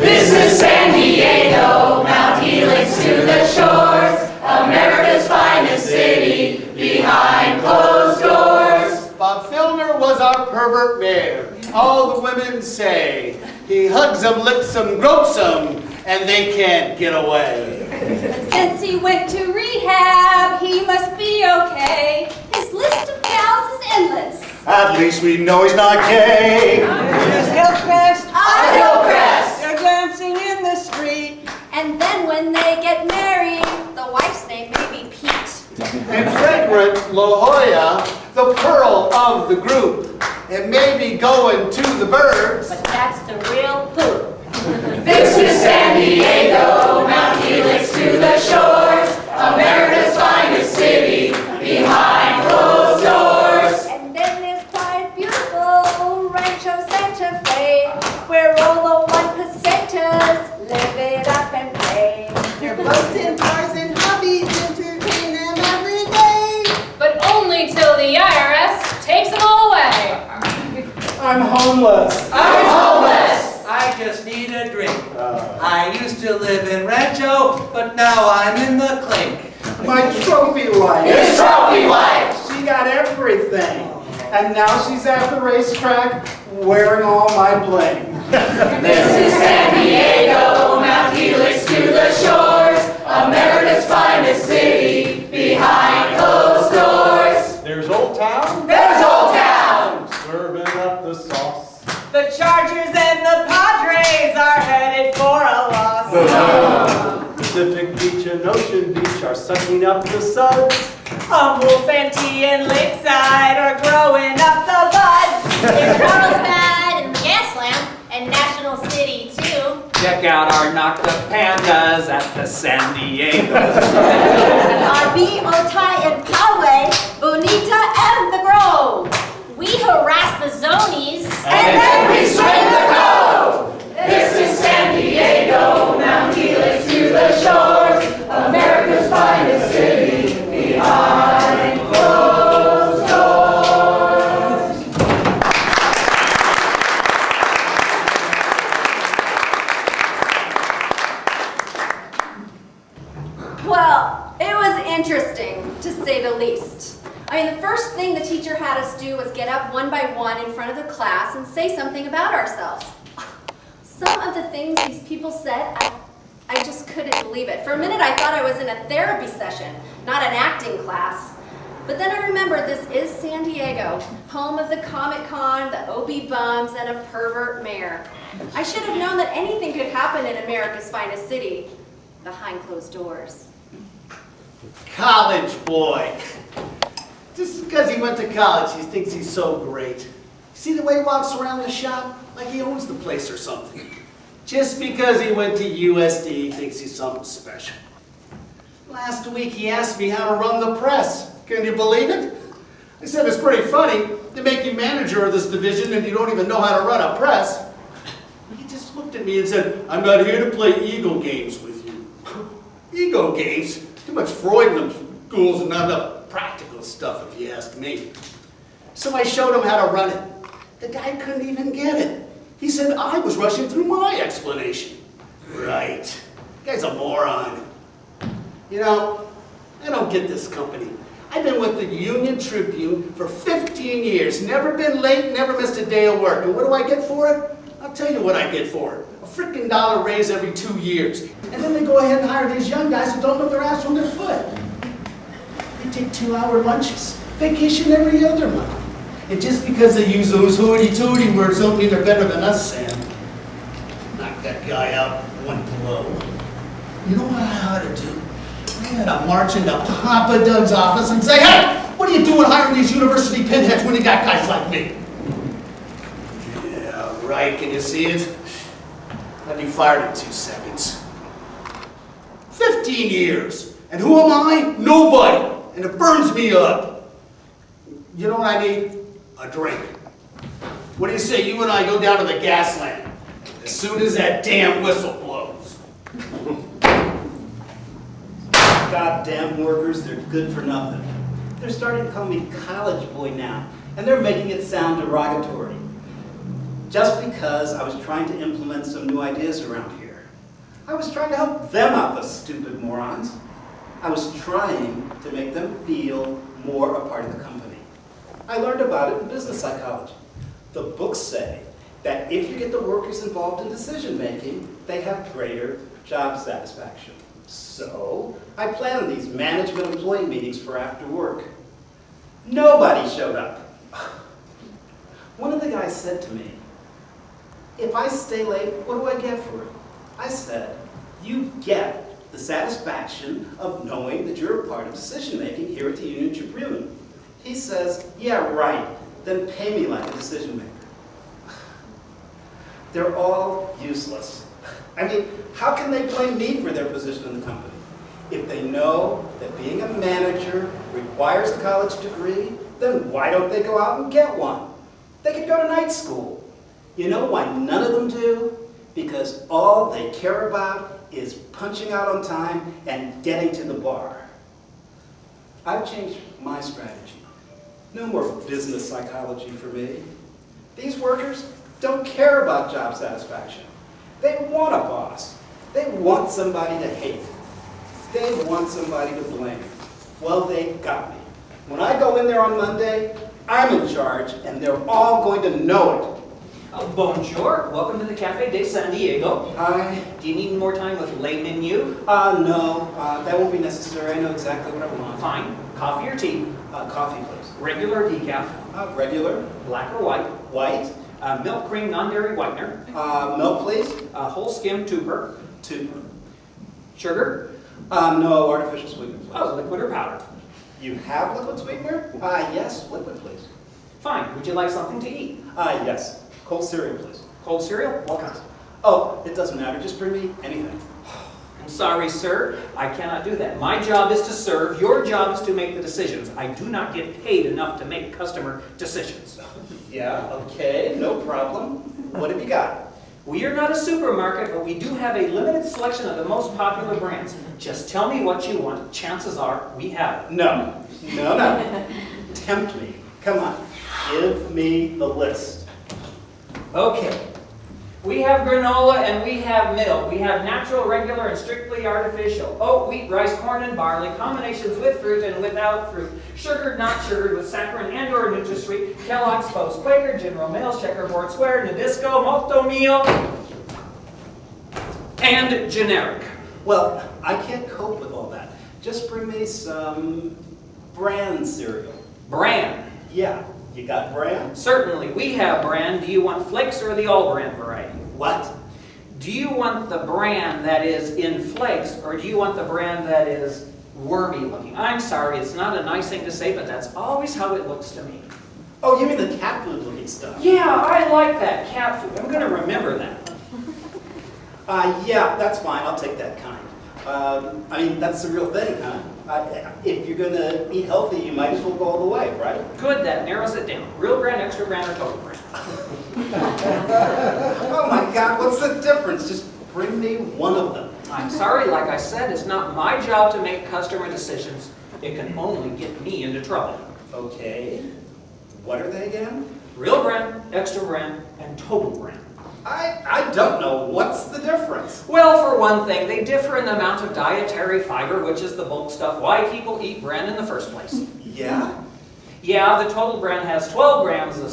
This is San Diego, Mount Helix to the shores, America's finest city, behind closed doors. Bob Filner was our pervert mayor. All the women say he hugs them, licks them, gropes them, and they can't get away. But since he went to rehab, he must be okay. His list of gals is endless. At least we know he's not gay. There's Hillcrest. On Hillcrest. They're dancing in the street. And then when they get married, the wife's name may be Pete. And fragrant La Jolla, the pearl of the group. It may be going to the birds, But that's the real poop. This is San Diego, Mount Helix to the shores, America's finest city, behind closed doors. And then there's quiet, beautiful Rancho Santa Fe, where all the 1%ers live it up and play. Their boats and cars and hobbies entertain them every day. But only till the IRS takes them all away. I'm homeless. I'm homeless. I just need a drink. I used to live in Rancho, but now I'm in the clink. My trophy wife. His trophy wife. She got everything. And now she's at the racetrack wearing all my bling. This is San Diego, Mount Helix to the shores, America's finest city, behind closed doors. There's Old Town, There's Old Town. serving up the sauce. The Chargers and the Padres are headed for a loss. Pacific Beach and Ocean Beach are sucking up the suds. Humboldt, Santee, and Lakeside are growing up the buds. There's Carlsbad and Gaslamp and National City, too. Check out our knocked up pandas at the San Diego. RB, Otay, and Poway, Bonita, and the Grove. We harass the zonies. And then we swing the code. This is San Diego, Mount Helix to the shores, America's finest city, behind closed doors. Well, it was interesting, to say the least. I mean, the first thing the teacher had us do was get up one by one in front of the class and say something about ourselves. Some of the things these people said, I just couldn't believe it. For a minute, I thought I was in a therapy session, not an acting class. But then I remembered this is San Diego, home of the Comic-Con, the OB bums, and a pervert mayor. I should have known that anything could happen in America's finest city, behind closed doors. College boy. Just because he went to college, he thinks he's so great. See the way he walks around the shop? Like he owns the place or something. Just because he went to USD, he thinks he's something special. Last week he asked me how to run the press. Can you believe it? I said, it's pretty funny. They make you manager of this division and you don't even know how to run a press. He just looked at me and said, I'm not here to play ego games with you. Ego games? Too much Freud in them schools and not enough practical stuff, if you ask me. So I showed him how to run it. The guy couldn't even get it. He said I was rushing through my explanation. Right. The guy's a moron. You know, I don't get this company. I've been with the Union Tribune for 15 years, never been late, never missed a day of work. And what do I get for it? I'll tell you what I get for it. A freaking $1 raise every 2 years. And then they go ahead and hire these young guys who don't know their ass from their foot. They take 2-hour lunches, vacation every other month. And just because they use those hooty-tooty words don't mean they're better than us, Sam. Knock that guy out one blow. You know what I ought to do? I ought to march into Papa Doug's office and say, hey, what are you doing hiring these university pinheads when you got guys like me? Yeah, right, can you see it? I'd be fired in 2 seconds. 15 years. And who am I? Nobody. And it burns me up. You know what I need? A drink. What do you say you and I go down to the gas lamp as soon as that damn whistle blows? Goddamn workers, they're good for nothing. They're starting to call me college boy now, and they're making it sound derogatory. just because I was trying to implement some new ideas around here. I was trying to help them out, the stupid morons. I was trying to make them feel more a part of the company. I learned about it in business psychology. The books say that if you get the workers involved in decision making, they have greater job satisfaction. So I planned these management employee meetings for after work. Nobody showed up. One of the guys said to me, "If I stay late, what do I get for it?" I said, "You get the satisfaction of knowing that you're a part of decision making here at the Union Tribune." He says, "Yeah, right, then pay me like a decision maker." They're all useless. I mean, how can they blame me for their position in the company? If they know that being a manager requires a college degree, then why don't they go out and get one? They could go to night school. You know why none of them do? Because all they care about is punching out on time and getting to the bar. I've changed my strategy. No more business psychology for me. These workers don't care about job satisfaction. They want a boss. They want somebody to hate. They want somebody to blame. Well, they got me. When I go in there on Monday, I'm in charge, and they're all going to know it. Bonjour, welcome to the Cafe de San Diego. Hi. Do you need more time with Le Menu? No, that won't be necessary. I know exactly what I want. Fine. Coffee or tea? Coffee, please. Regular or decaf? Regular. Black or white? White. Milk, cream, non-dairy whitener? Milk, please. Whole skim tuber? Tuber. Sugar? No, artificial sweetener, please. Oh, liquid or powder? You have liquid sweetener? Yes, liquid, please. Fine. Would you like something to eat? Yes. Cold cereal, please. Cold cereal? What kind? Oh, it doesn't matter. Just bring me anything. I'm sorry, sir. I cannot do that. My job is to serve. Your job is to make the decisions. I do not get paid enough to make customer decisions. Yeah, okay, no problem. What have you got? We are not a supermarket, but we do have a limited selection of the most popular brands. Just tell me what you want. Chances are we have it. No. No. Tempt me. Come on. Give me the list. Okay. We have granola and we have milk. We have natural, regular, and strictly artificial. Oat, wheat, rice, corn, and barley. Combinations with fruit and without fruit. Sugared, not sugared, with saccharin and or NutraSweet. Kellogg's, Post, Quaker, General Mills, Checkerboard Square, Nabisco, Molto Meal, and generic. Well, I can't cope with all that. Just bring me some bran cereal. Bran. Yeah. You got bran? Certainly, we have bran. Do you want flakes or the all-bran variety? What? Do you want the bran that is in flakes, or do you want the bran that is wormy looking? I'm sorry, it's not a nice thing to say, but that's always how it looks to me. Oh, you mean the cat food looking stuff? Yeah, I like that cat food. I'm going to remember that. Yeah, that's fine. I'll take that kind. I mean, that's the real thing, huh? If you're going to eat healthy, you might as well go all the way, right? Good, that narrows it down. Real bran, extra bran, or total bran? Oh my God, what's the difference? Just bring me one of them. I'm sorry, like I said, it's not my job to make customer decisions. It can only get me into trouble. Okay. What are they again? Real bran, extra bran, and total bran. I don't know. What's the difference? Well, for one thing, they differ in the amount of dietary fiber, which is the bulk stuff, why people eat bran in the first place. Yeah? Yeah, the total bran has 12 grams of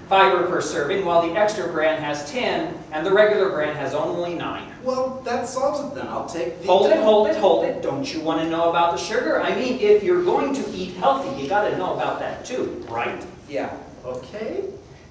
fiber per serving, while the extra bran has 10, and the regular bran has only 9. Well, that solves it then. I'll take the... Hold it. Don't you want to know about the sugar? I mean, if you're going to eat healthy, you got to know about that too, right? Yeah. Okay.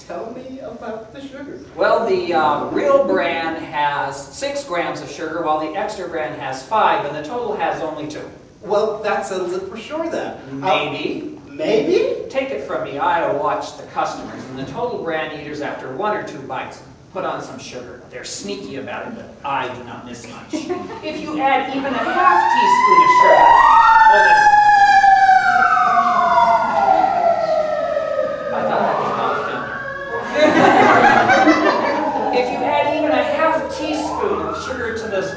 Tell me about the sugar. Well, the real bran has 6 grams of sugar, while the extra bran has 5, and the total has only 2. Well, that settles it for sure then. Maybe. Maybe? Take it from me, I watch the customers, and the total bran eaters, after 1 or 2 bites, put on some sugar. They're sneaky about it, but I do not miss much. If you add even a half teaspoon of sugar, hold it. I thought that was not filming. If you add even a half teaspoon of sugar to this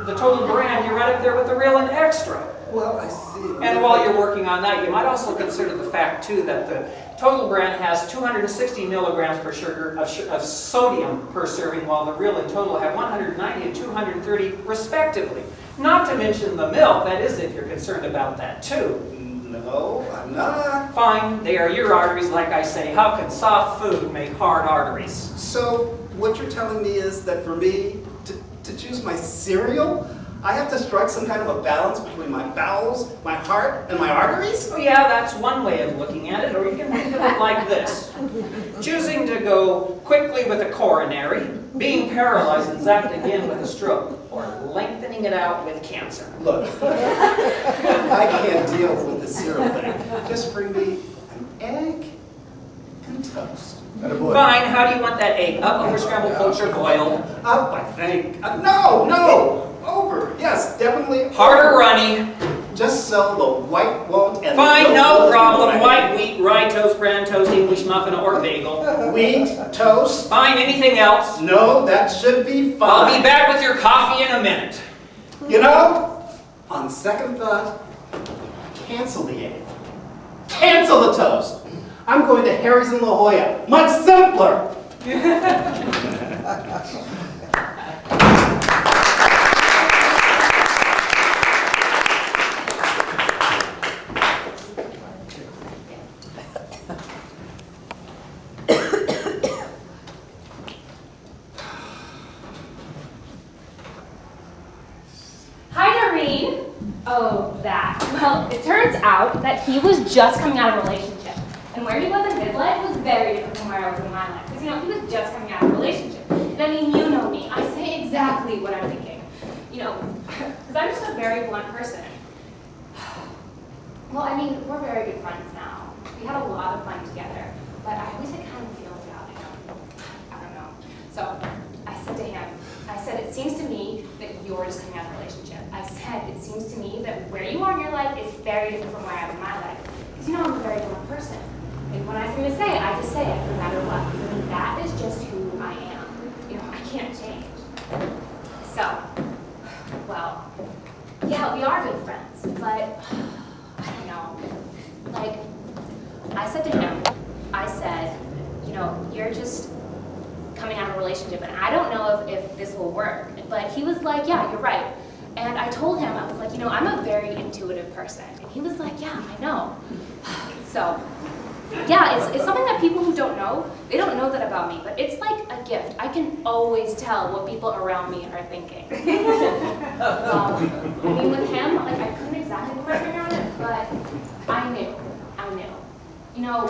the total bran, you're right up there with the real and extra. Well, I see. And while you're working on that, you might also consider the fact, too, that the Total brand has 260 milligrams per sugar of sodium per serving, while the Real and Total have 190 and 230 respectively. Not to mention the milk, that is if you're concerned about that too. No, I'm not. Fine, they are your arteries like I say. How can soft food make hard arteries? So what you're telling me is that for me to choose my cereal, I have to strike some kind of a balance between my bowels, my heart, and my arteries? Oh yeah, that's one way of looking at it, or you can think of it like this. Choosing to go quickly with a coronary, being paralyzed and zapped again with a stroke, or lengthening it out with cancer. Look, I can't deal with the cereal thing. Just bring me an egg and toast. Fine, how do you want that egg? Up over scrambled poached or boiled? Up, I think. No! Over. Yes, definitely. Hard or runny? Just so the white won't and fine, no problem. Right. White, wheat, rye toast, bran toast, English muffin, or bagel. Wheat, toast. Fine, anything else? No, that should be fine. I'll be back with your coffee in a minute. You know, on second thought, cancel the egg. Cancel the toast. I'm going to Harry's in La Jolla. Much simpler. Oh, that. Well, it turns out that he was just coming out of a relationship. And where he was in his life was very different from where I was in my life. Because, you know, he was just coming out of a relationship. And I mean, you know me. I say exactly what I'm thinking. You know, because I'm just a very blunt person. Well, I mean, we're very good friends now. We had a lot of fun together. But I always had kind of feelings about him. I don't know. So I said to him, it seems to me that you're just coming out of a relationship. I said, it seems to me that where you are in your life is very different from where I am in my life. Because, you know, I'm a very blunt person. And when I have something to say, I just say it, no matter what. I mean, that is just who I am. You know, I can't change. So, well, yeah, we are good friends, but I don't know. Like, I said to him, you know, you're just coming out of a relationship, and I don't know if this will work. But he was like, yeah, you're right. And I told him, I was like, you know, I'm a very intuitive person. And he was like, yeah, I know. So, yeah, it's something that people who don't know, they don't know that about me, but it's like a gift. I can always tell what people around me are thinking. I mean, with him, like, I couldn't exactly put my finger on it, but I knew. You know,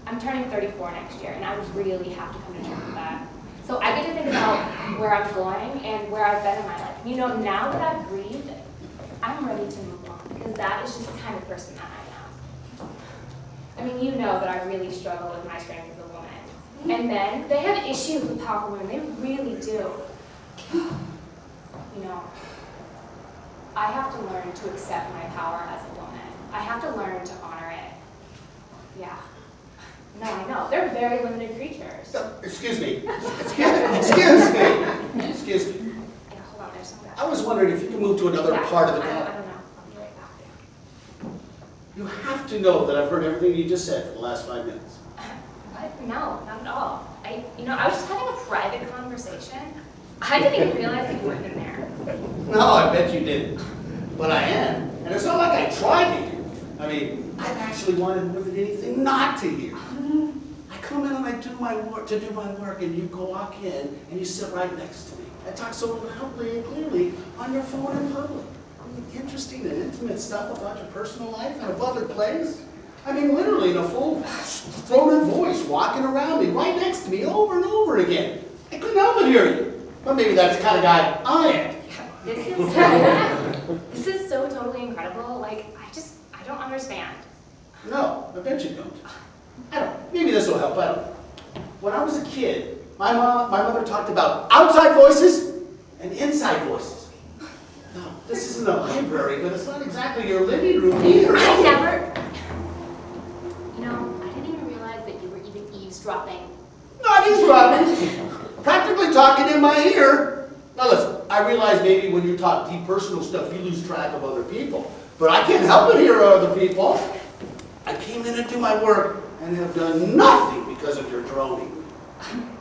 I'm turning 34 next year, and I really have to come to terms with that. So I get to think about where I'm going and where I've been in my life. You know, now that I've grieved, I'm ready to move on, because that is just the kind of person that I am. I mean, you know that I really struggle with my strength as a woman. And men, they have issues with powerful women. They really do. You know, I have to learn to accept my power as a woman. I have to learn to honor it. Yeah. No, I know. They're very limited creatures. Excuse me. Excuse me. Yeah, hold on, there's some guy. I was wondering if you could move to another part of the I car. don't know. I'll be right back. You have to know that I've heard everything you just said for the last 5 minutes. What? No, not at all. I was just having a private conversation. I didn't even realize that you weren't in there. No, I bet you didn't. But I am. And it's not like I tried to hear. I mean, I actually wanted more than anything not to hear. I come in and I do my work, and you go walk in and you sit right next to me. I talk so loudly and clearly on your phone in public. I mean, interesting and intimate stuff about your personal life in a public place. I mean, literally in a full throated voice walking around me, right next to me over and over again. I couldn't help but hear you. But maybe that's the kind of guy I am. This is so totally incredible. Like, I don't understand. No, I bet you don't. I don't. Maybe this will help. I don't know. When I was a kid, my mother talked about outside voices and inside voices. Now, this isn't a library, but it's not exactly your living room either. I never. You know, I didn't even realize that you were even eavesdropping. Not eavesdropping. Practically talking in my ear. Now listen, I realize maybe when you talk deep personal stuff, you lose track of other people. But I can't help but hear other people. I came in to do my work and have done nothing because of your droning.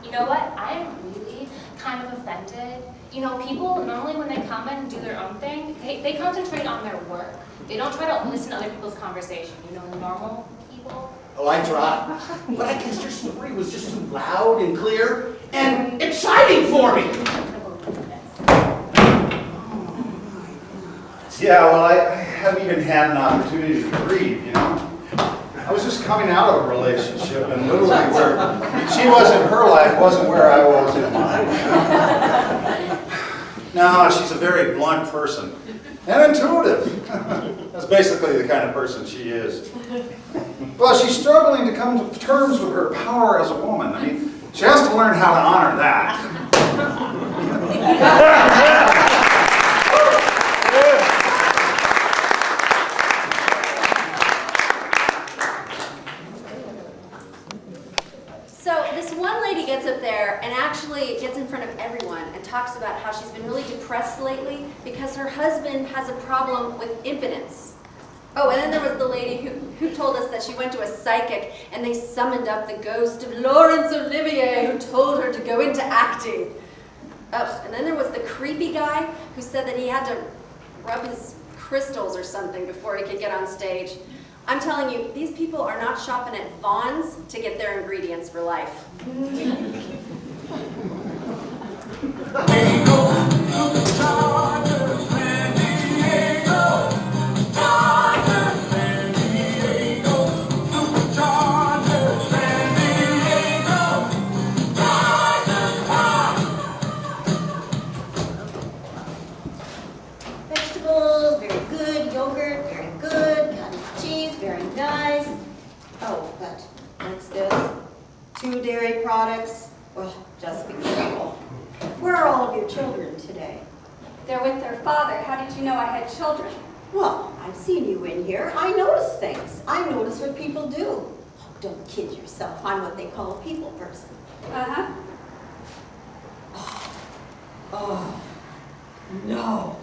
You know what? I'm really kind of offended. You know, people normally when they come in and do their own thing, they concentrate on their work. They don't try to listen to other people's conversation. You know, normal people. Oh, I tried. But I guess your story was just too loud and clear and exciting for me. Yeah, well, I haven't even had an opportunity to grieve, you know. I was just coming out of a relationship, and literally where she wasn't, her life wasn't where I was in mine. No, she's a very blunt person, and intuitive. That's basically the kind of person she is. Well, she's struggling to come to terms with her power as a woman. I mean, she has to learn how to honor that. So this one lady gets up there and actually gets in front of everyone and talks about how she's been really depressed lately because her husband has a problem with impotence. Oh, and then there was the lady who told us that she went to a psychic and they summoned up the ghost of Laurence Olivier who told her to go into acting. Oh, and then there was the creepy guy who said that he had to rub his crystals or something before he could get on stage. I'm telling you, these people are not shopping at Vaughn's to get their ingredients for life. Vegetables, very good. Yogurt, very good. Cottage cheese, very nice. Oh, but what's this? 2 dairy products. Well, just be careful. Where are all of your children today? They're with their father. How did you know I had children? Well, I've seen you in here. I notice things. I notice what people do. Oh, don't kid yourself. I'm what they call a people person. Uh-huh. Oh, no.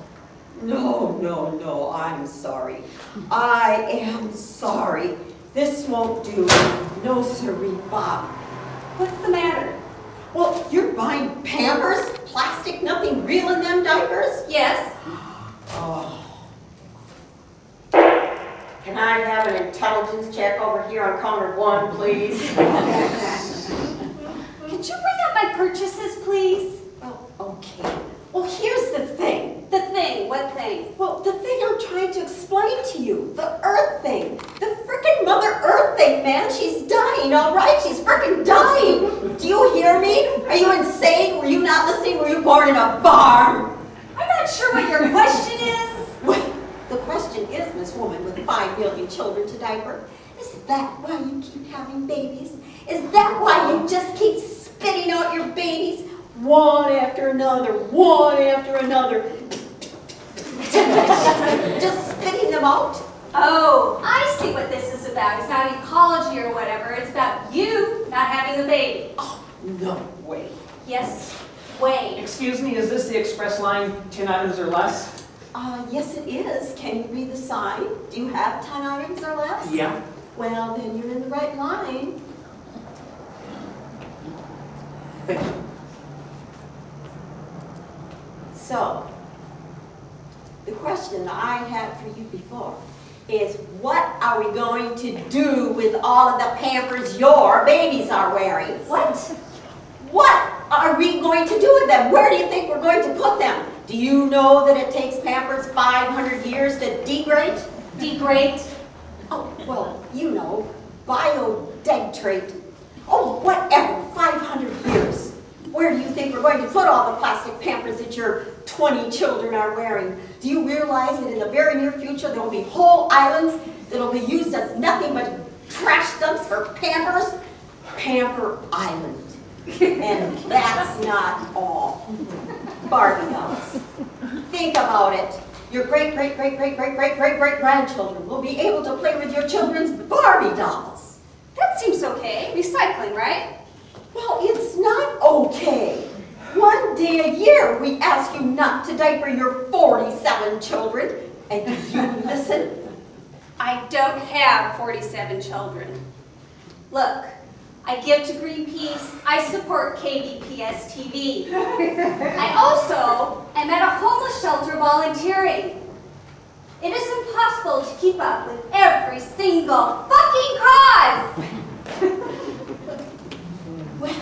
No, I'm sorry. I am sorry. This won't do. No, sirree, Bob. What's the matter? Well, you're buying Pampers? Plastic, nothing real in them diapers? Yes. Oh. Can I have an intelligence check over here on counter 1, please? Could you bring up my purchases, please? Oh, okay. Well, here's the thing. The thing? What thing? Well, the thing I'm trying to explain to you. The Earth thing. The frickin' Mother Earth thing, man. She's dying, all right? She's frickin' dying. Do you hear me? Are you insane? Were you not listening? Were you born in a barn? I'm not sure what your question is. Well, the question is, Miss Woman with 5 million children to diaper, is that why you keep having babies? Is that why you just keep spitting out your babies? One after another, one after another. Just spitting them out? Oh, I see what this is about. It's not ecology or whatever. It's about you not having the baby. Oh, no way. Yes, way. Excuse me, is this the express line, 10 items or less? Yes it is. Can you read the sign? Do you have 10 items or less? Yeah. Well, then you're in the right line. Thank you. So, the question I had for you before is, what are we going to do with all of the Pampers your babies are wearing? What? What are we going to do with them? Where do you think we're going to put them? Do you know that it takes Pampers 500 years to degrade? Degrade? Oh, well, you know, biodegrade. Oh, whatever, 500 years. Where do you think we're going to put all the plastic Pampers that your 20 children are wearing? Do you realize that in the very near future there will be whole islands that will be used as nothing but trash dumps for Pampers? Pamper Island. And that's not all. Barbie dolls. Think about it. Your great-great-great-great-great-great-great-grandchildren will be able to play with your children's Barbie dolls. That seems okay. Recycling, right? Well, it's not okay. One day day a year we ask you not to diaper your 47 children, and you listen? I don't have 47 children. Look, I give to Greenpeace, I support KBPS TV. I also am at a homeless shelter volunteering. It is impossible to keep up with every single fucking cause. Well,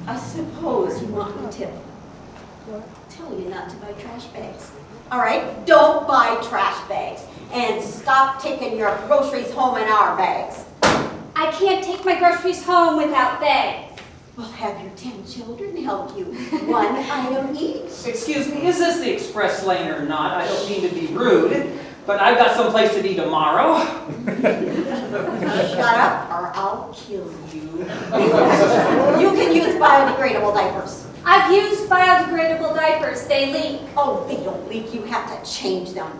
I suppose you want me to tell you not to buy trash bags. All right, don't buy trash bags, and stop taking your groceries home in our bags. I can't take my groceries home without bags. Well, have your 10 children help you, one item each. Excuse me, is this the express lane or not? I don't mean to be rude, but I've got someplace to be tomorrow. Shut up or I'll kill you. You can use biodegradable diapers. I've used biodegradable diapers. They leak. Oh, they don't leak. You have to change them.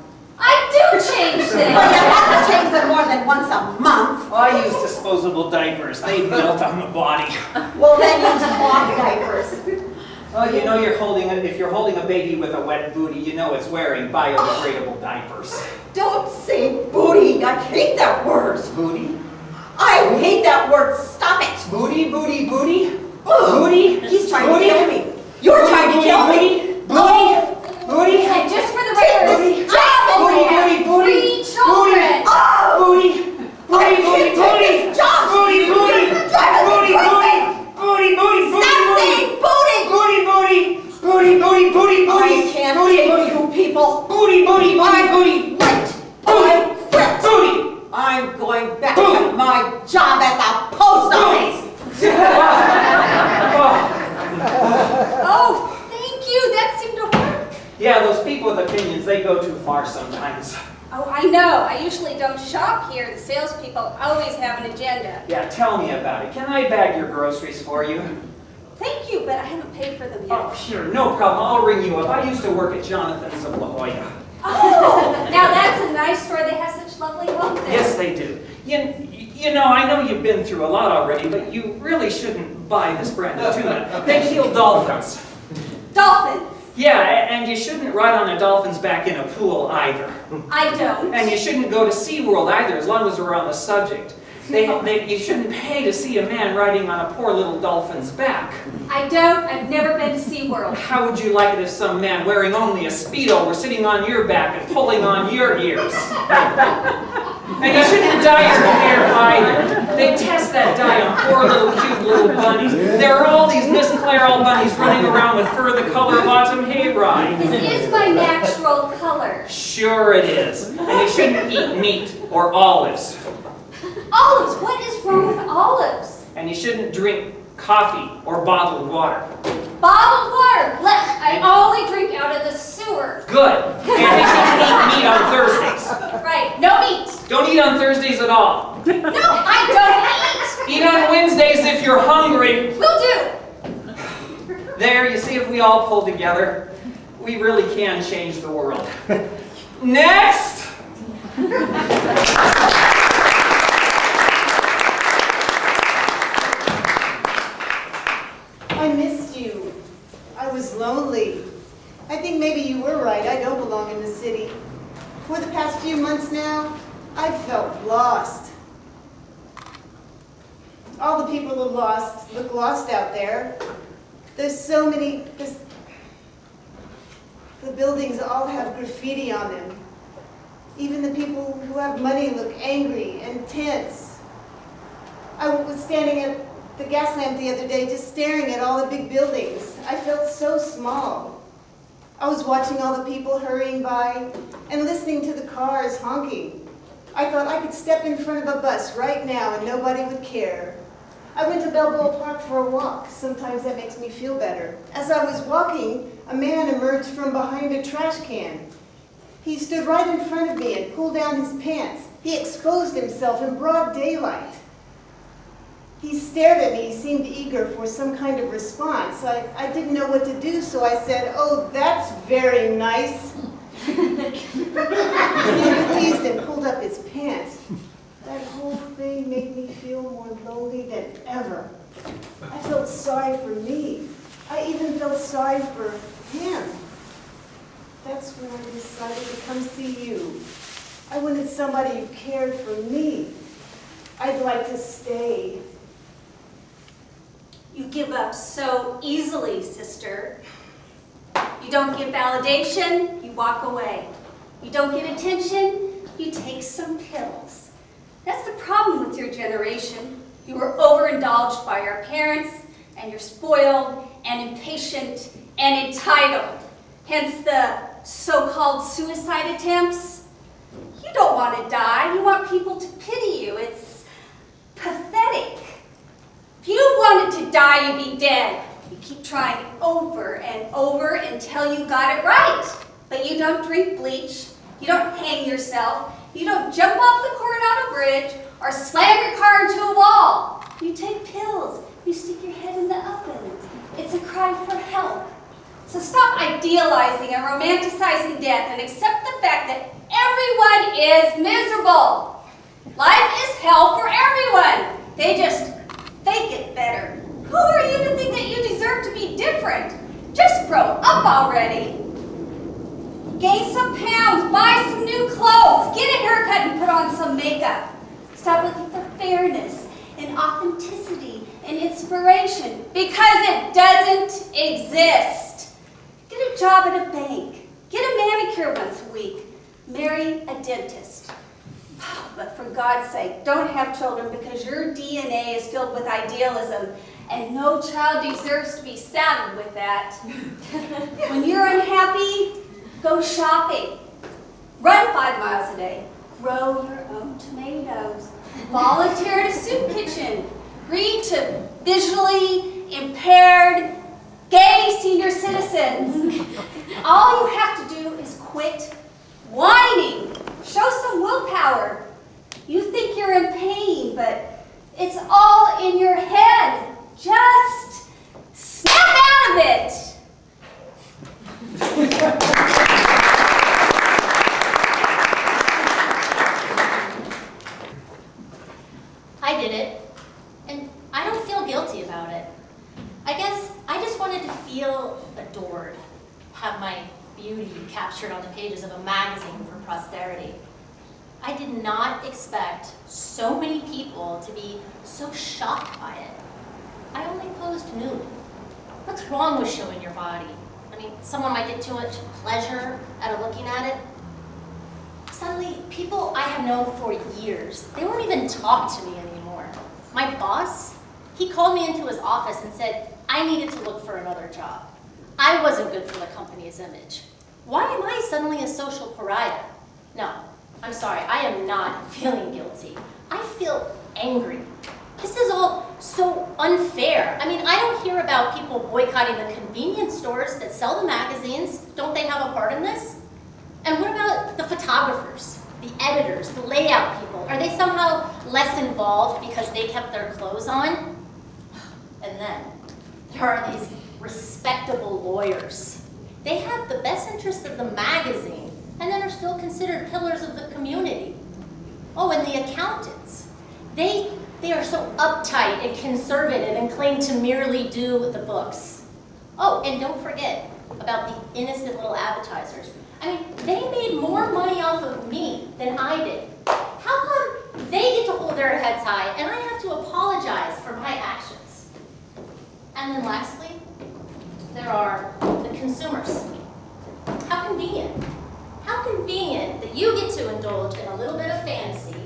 I do change them. Well, you have to change them more than once a month. Well, I use disposable diapers. They melt on the body. Well, then use cloth diapers. Well, you know if you're holding a baby with a wet booty, you know it's wearing biodegradable diapers. Don't say booty. I hate that word. Booty? I hate that word. Stop it. Booty, booty, booty? Ugh. Booty? He's trying Booty? to kill me. You're trying to kill me. Booty? Booty? And just for the record, Booty. I Booty, have booty, booty. 3 children. Oh! Booty! Booty, booty, booty! Booty, booty! Booty, booty! Booty, booty, booty, Stop booty! saying booty. Booty, booty! Booty, booty, booty, booty! I can't Booty, take booty! you people. Booty, booty, booty, booty! Quit. Booty! I quit. Booty! I'm going back Booty. to my job at the post office. Oh, thank you. That seemed to work. Yeah, those people with opinions, they go too far sometimes. Oh, I know. I usually don't shop here. The salespeople always have an agenda. Yeah, tell me about it. Can I bag your groceries for you? Thank you, but I haven't paid for them yet. Oh, sure, no problem. I'll ring you up. I used to work at Jonathan's of La Jolla. Oh, now that's a nice store. They have such lovely homes there. Yes, they do. You know, I know you've been through a lot already, but you really shouldn't buy this brand of tuna. They kill dolphins. Dolphins. Yeah, and you shouldn't ride on a dolphin's back in a pool either. I don't. And you shouldn't go to SeaWorld either, as long as we're on the subject. You shouldn't pay to see a man riding on a poor little dolphin's back. I don't. I've never been to SeaWorld. How would you like it if some man wearing only a Speedo were sitting on your back and pulling on your ears? And you shouldn't dye your hair either. They test that dye on poor little cute little bunnies. There are all these Miss Clairol bunnies running around with fur the color of autumn hayride. This is my natural color. Sure it is. And you shouldn't eat meat or olives. Olives. What is wrong with olives? And you shouldn't drink coffee or bottled water. Bottled water. Look, I only drink out of the sewer. Good. And you shouldn't eat meat on Thursdays. Right. No meat. Don't eat on Thursdays at all. No, I don't eat. Eat on Wednesdays if you're hungry. Will do. There, you see, if we all pull together, we really can change the world. Next! I missed you. I was lonely. I think maybe you were right. I don't belong in the city. For the past few months now, I've felt lost. All the people who look lost out there. There's so many, the buildings all have graffiti on them. Even the people who have money look angry and tense. I was standing at the gas lamp the other day just staring at all the big buildings. I felt so small. I was watching all the people hurrying by and listening to the cars honking. I thought I could step in front of a bus right now and nobody would care. I went to Balboa Park for a walk. Sometimes that makes me feel better. As I was walking, a man emerged from behind a trash can. He stood right in front of me and pulled down his pants. He exposed himself in broad daylight. He stared at me. He seemed eager for some kind of response. I didn't know what to do, so I said, "Oh, that's very nice." He seemed pleased and pulled up his pants. That whole thing made me feel more lonely than ever. I felt sorry for me. I even felt sorry for him. That's when I decided to come see you. I wanted somebody who cared for me. I'd like to stay. You give up so easily, sister. You don't get validation, you walk away. You don't get attention, you take some pills. That's the problem with your generation. You were overindulged by your parents, and you're spoiled and impatient and entitled. Hence the so-called suicide attempts. You don't want to die, you want people to pity you. It's pathetic. If you wanted to die, you'd be dead. You keep trying over and over until you got it right. But you don't drink bleach, you don't hang yourself, you don't jump off the Coronado Bridge or slam your car into a wall. You take pills, you stick your head in the oven. It's a cry for help. So stop idealizing and romanticizing death and accept the fact that everyone is miserable. Life is hell for everyone. They just fake it better. Who are you to think that you deserve to be different? Just grow up already. Gain some pounds, buy some new clothes, get a haircut and put on some makeup. Stop looking for fairness and authenticity and inspiration because it doesn't exist. Get a job at a bank. Get a manicure once a week. Marry a dentist. But for God's sake, don't have children because your DNA is filled with idealism and no child deserves to be saddled with that. When you're unhappy, go shopping. Run 5 miles a day. Grow your own tomatoes. Volunteer at a soup kitchen. Read to visually impaired gay senior citizens. All you have to do is quit whining. Show some willpower. You think you're in pain, but it's all in your head. Just snap out of it. I did it, and I don't feel guilty about it. I guess I just wanted to feel adored, have my beauty captured on the pages of a magazine for posterity. I did not expect so many people to be so shocked by it. I only posed nude. What's wrong with showing your body? I mean, someone might get too much pleasure out of looking at it. Suddenly, people I have known for years, they won't even talk to me anymore. My boss, he called me into his office and said I needed to look for another job. I wasn't good for the company's image. Why am I suddenly a social pariah? No, I'm sorry, I am not feeling guilty. I feel angry. This is all so unfair. I mean, I don't hear about people boycotting the convenience stores that sell the magazines. Don't they have a part in this? And what about the photographers, the editors, the layout people? Are they somehow less involved because they kept their clothes on? And then there are these respectable lawyers. They have the best interests of the magazine and then are still considered pillars of the community. Oh, and the accountants. They are so uptight and conservative and claim to merely do the books. Oh, and don't forget about the innocent little advertisers. I mean, they made more money off of me than I did. How come they get to hold their heads high and I have to apologize for my actions? And then lastly, there are the consumers. How convenient. How convenient that you get to indulge in a little bit of fantasy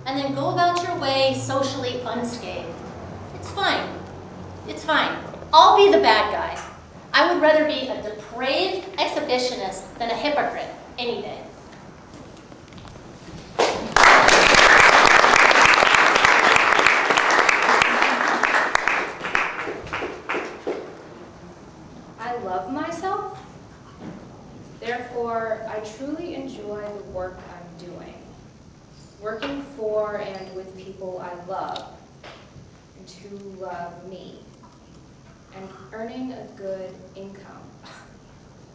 and then go about your way socially unscathed. It's fine. It's fine. I'll be the bad guy. I would rather be a depraved exhibitionist than a hypocrite any day. I love myself. Therefore, I truly enjoy the work I'm doing. Working for and with people I love and who love me. And earning a good income.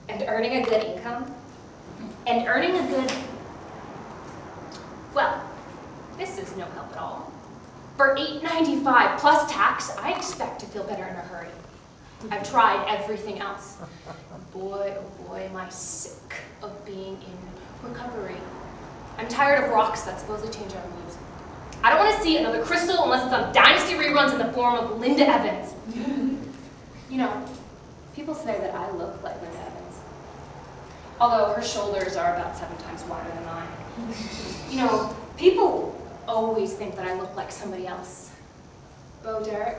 And earning a good income? And earning a good... Well, this is no help at all. For $8.95 plus tax, I expect to feel better in a hurry. I've tried everything else. Boy, oh boy, am I sick of being in recovery. I'm tired of rocks that supposedly change our moods. I don't want to see another Crystal unless it's on Dynasty reruns in the form of Linda Evans. You know, people say that I look like Linda Evans. Although her shoulders are about 7 times wider than mine. You know, people always think that I look like somebody else. Bo Derek,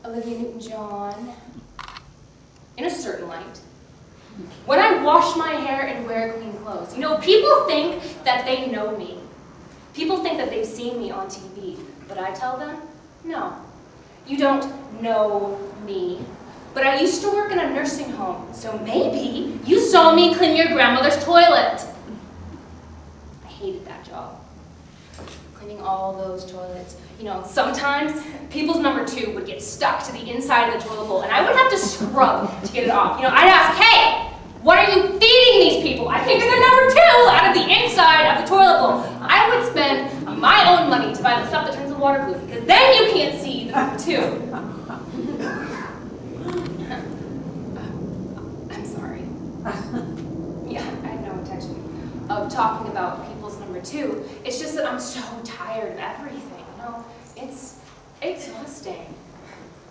Olivia Newton-John, in a certain light. When I wash my hair and wear clean clothes, you know, people think that they know me. People think that they've seen me on TV, but I tell them, no, you don't know me. But I used to work in a nursing home, so maybe you saw me clean your grandmother's toilet. I hated that job. Cleaning all those toilets. You know, sometimes people's number 2 would get stuck to the inside of the toilet bowl, and I would have to scrub to get it off. You know, I'd ask, hey, what are you feeding these people? I can't get their number 2 out of the inside of the toilet bowl. I would spend my own money to buy the stuff that turns the water blue, because then you can't see the number 2. I'm sorry. Yeah, I had no intention of talking about people's number 2. It's just that I'm so tired of everything, you know? It's exhausting.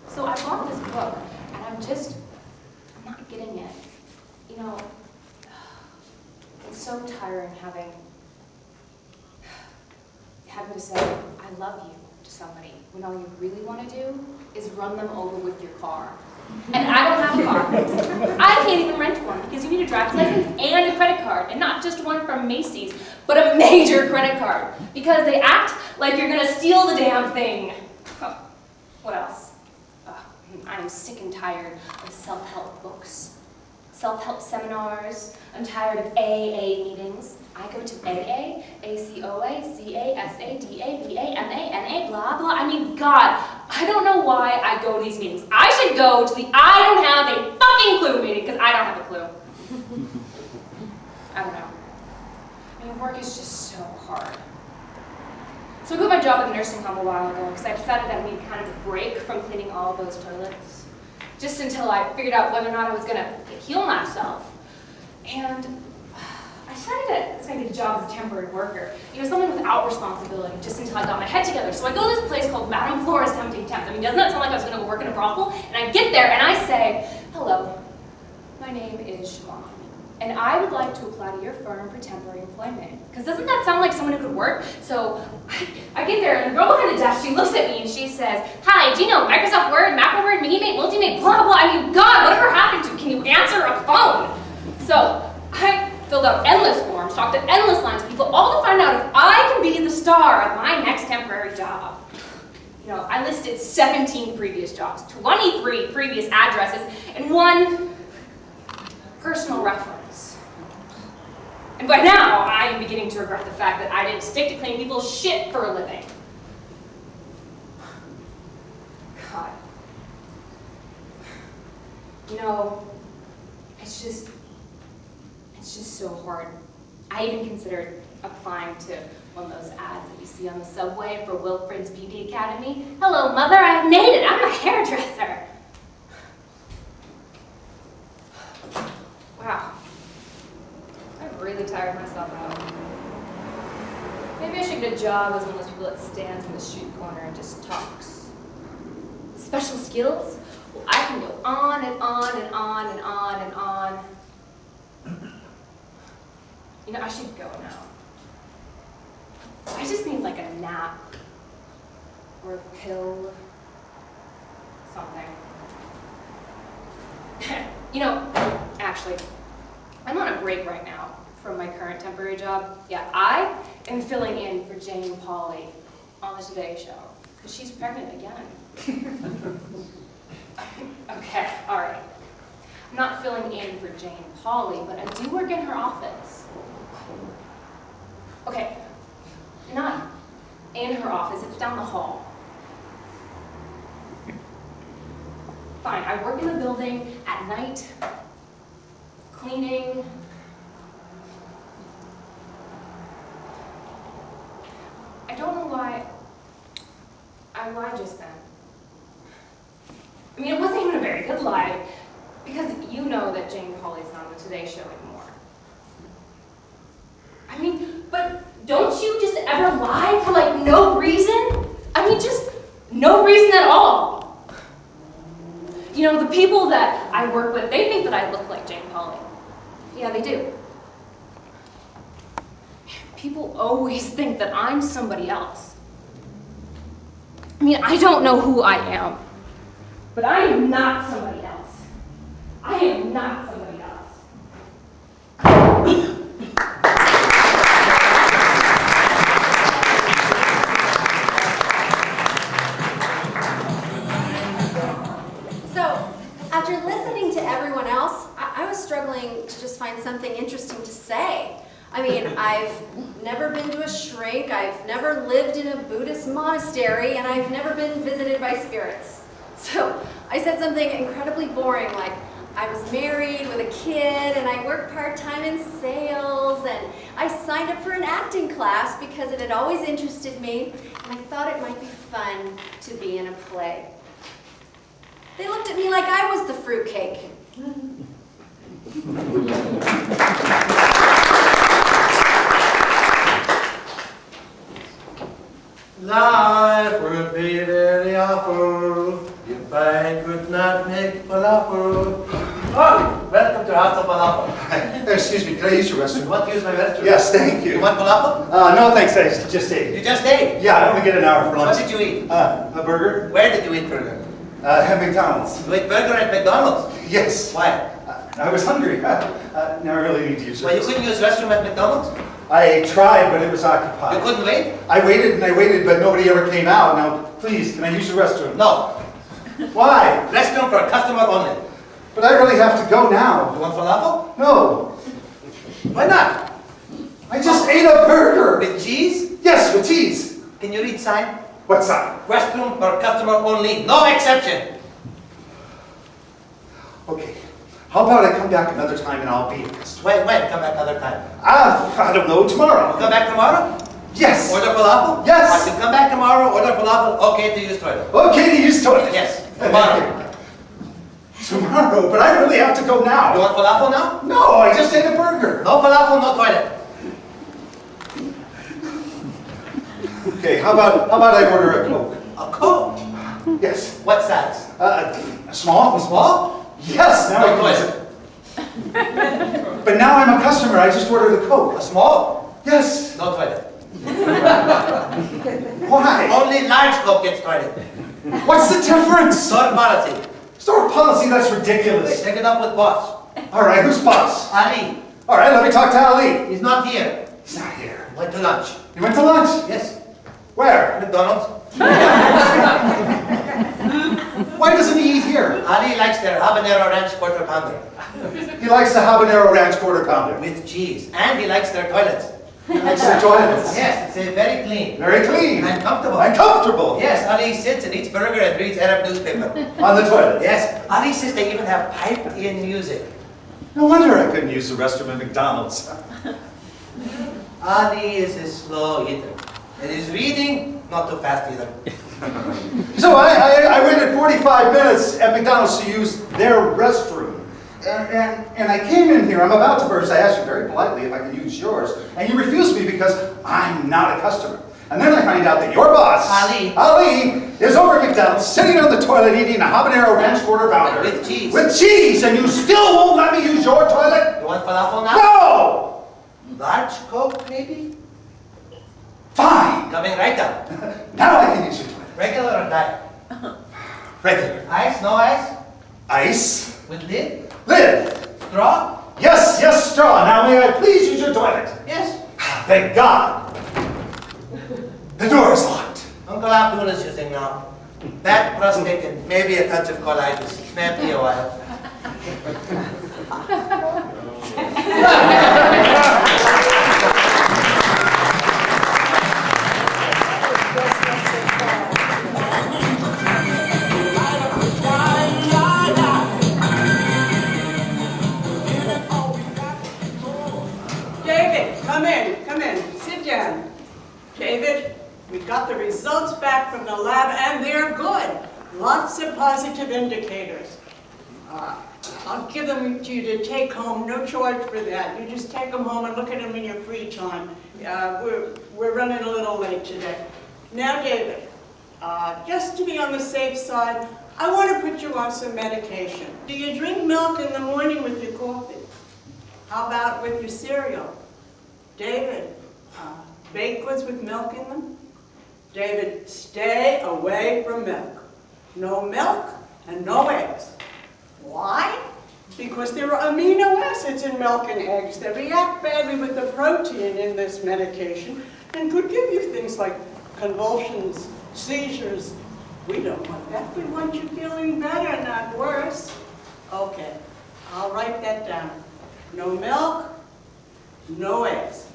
So I bought this book, and I'm not getting it. You know, it's so tiring having to say, I love you to somebody, when all you really want to do is run them over with your car. And I don't have a car. I can't even rent one, because you need a driver's license and a credit card, and not just one from Macy's, but a major credit card, because they act like you're going to steal the damn thing. What else? I'm sick and tired of self-help books. Self-help seminars. I'm tired of AA meetings. I go to AA, ACOA, CA, SA, DA, BA, MA, NA, blah, blah. I mean, God, I don't know why I go to these meetings. I should go to the I don't have a fucking clue meeting, because I don't have a clue. I don't know. I mean, work is just so hard. So I quit my job at the nursing home a while ago, because I decided that I needed kind of a break from cleaning all those toilets. Just until I figured out whether or not I was going to heal myself. And I decided that I was going to get a job as a temporary worker. You know, something without responsibility, just until I got my head together. So I go to this place called Madame Flora's Tempting Temps. I mean, doesn't that sound like I was going to work in a brothel? And I get there and I say, hello, my name is Siobhan, and I would like to apply to your firm for temporary employment. Because doesn't that sound like someone who could work? So I get there, and the girl behind the desk, she looks at me and she says, hi, do you know Microsoft Word, MacroWord, Minimate, Multimate, blah, blah. I mean, God, whatever happened to, can you answer a phone? So I filled out endless forms, talked to endless lines of people, all to find out if I can be the star of my next temporary job. You know, I listed 17 previous jobs, 23 previous addresses, and 1 personal reference. And by now, I am beginning to regret the fact that I didn't stick to cleaning people's shit for a living. God. You know, it's just so hard. I even considered applying to one of those ads that you see on the subway for Wilfred's Beauty Academy. Hello, mother, I've made it. I'm a hairdresser. Wow. I've really tired myself out. Maybe I should get a job as one of those people that stands in the street corner and just talks. Special skills? Well, I can go on and on and on and on and on. You know, I should go now. I just need like a nap or a pill, something. You know, actually, I'm on a break right now from my current temporary job. Yeah, I am filling in for Jane Pauley on the Today Show, because she's pregnant again. Okay, all right. I'm not filling in for Jane Pauley, but I do work in her office. Okay, not in her office, it's down the hall. Fine, I work in the building at night, cleaning. I don't know why I lied just then. I mean, it wasn't even a very very good lie, because you know that Jane Pauley's not on the Today Show anymore. I mean, but don't you just ever lie for like no reason? I mean, just no reason at all. You know, the people that I work with, they think that I look like Jane Pauley. Yeah, they do. People always think that I'm somebody else. I mean, I don't know who I am, but I am not somebody else. I am not somebody else. So, after listening to everyone else, I was struggling to just find something interesting to say. I mean, I've never been to a shrink, I've never lived in a Buddhist monastery, and I've never been visited by spirits. So, I said something incredibly boring like, I was married with a kid, and I worked part-time in sales, and I signed up for an acting class because it had always interested me, and I thought it might be fun to be in a play. They looked at me like I was the fruitcake. Life would be very awful if I could not make falafel. Oh, welcome to House of Falafel. Excuse me, can I use your restroom? You want to use my restroom? Yes, thank you. You want falafel? No, thanks, I just ate. You just ate? Yeah, I only get an hour for lunch. What did you eat? A burger. Where did you eat burger? At McDonald's. You ate burger at McDonald's? Yes. Why? I was hungry. Now I really need to use Well, you this. couldn't use restroom at McDonald's? I tried, but it was occupied. You couldn't wait? I waited and I waited, but nobody ever came out. Now, please, can I use the restroom? No. Why? Restroom for customer only. But I really have to go now. You want falafel? No. Why not? I just ate a burger. With cheese? Yes, with cheese. Can you read sign? What sign? Restroom for customer only. No exception. Okay. How about I come back another time and I'll be a customer? When? Come back another time. I don't know, tomorrow. Come back tomorrow? Yes. Order falafel? Yes. You come back tomorrow, order falafel, okay to use toilet. Okay to use toilet. Yes, tomorrow. Tomorrow, but I really have to go now. You want falafel now? No, I just ate a burger. No falafel, no toilet. Okay, how about I order a Coke? A Coke? Yes. What size? Small. Small? Yes, now No I toilet. But now I'm a customer, I just ordered a Coke. A small? Yes. No toilet. Why? Only large Coke gets toilet. What's the difference? Store policy. Store policy, that's ridiculous. Take it up with boss. All right, who's boss? Ali. All right, let me talk to Ali. He's not here. He's not here. Went to lunch. You went to lunch? Yes. Where? McDonald's. Why doesn't he eat here? Ali likes their habanero ranch quarter pounder. He likes the habanero ranch quarter pounder. With cheese. And he likes their toilets. He likes the toilets. Yes, it's very clean. Very clean. And comfortable. And comfortable. Yes, Ali sits and eats burger and reads Arab newspaper. On the toilet. Yes, Ali says they even have piped-in music. No wonder I couldn't use the restroom at McDonald's. Ali is a slow eater. And his reading, not too fast either. So I waited 45 minutes at McDonald's to use their restroom. And I came in here, I'm about to burst. I asked you very politely if I could use yours. And you refused me because I'm not a customer. And then I find out that your boss, Ali, is over at McDonald's, sitting on the toilet eating a habanero ranch quarter pounder. With cheese. With cheese, and you still won't let me use your toilet? You want falafel now? No! Large Coke, maybe? Fine. Coming right up. Now I can use your toilet. Regular or diet? Regular. Ice, no ice? Ice. With lid? Lid. Straw? Yes, yes, straw. Now may I please use your toilet? Yes. Thank God. The door is locked. Uncle Abdul is using now. Bad prostate and maybe a touch of colitis. May be a while. David, come in, sit down. David, we got the results back from the lab and they're good. Lots of positive indicators. I'll give them to you to take home, no charge for that. You just take them home and look at them in your free time. We're running a little late today. Now, David, just to be on the safe side, I want to put you on some medication. Do you drink milk in the morning with your coffee? How about with your cereal? David, baked goods with milk in them? David, stay away from milk. No milk and no eggs. Why? Because there are amino acids in milk and eggs that react badly with the protein in this medication and could give you things like convulsions, seizures. We don't want that. We want you feeling better, not worse. Okay, I'll write that down. No milk, no eggs.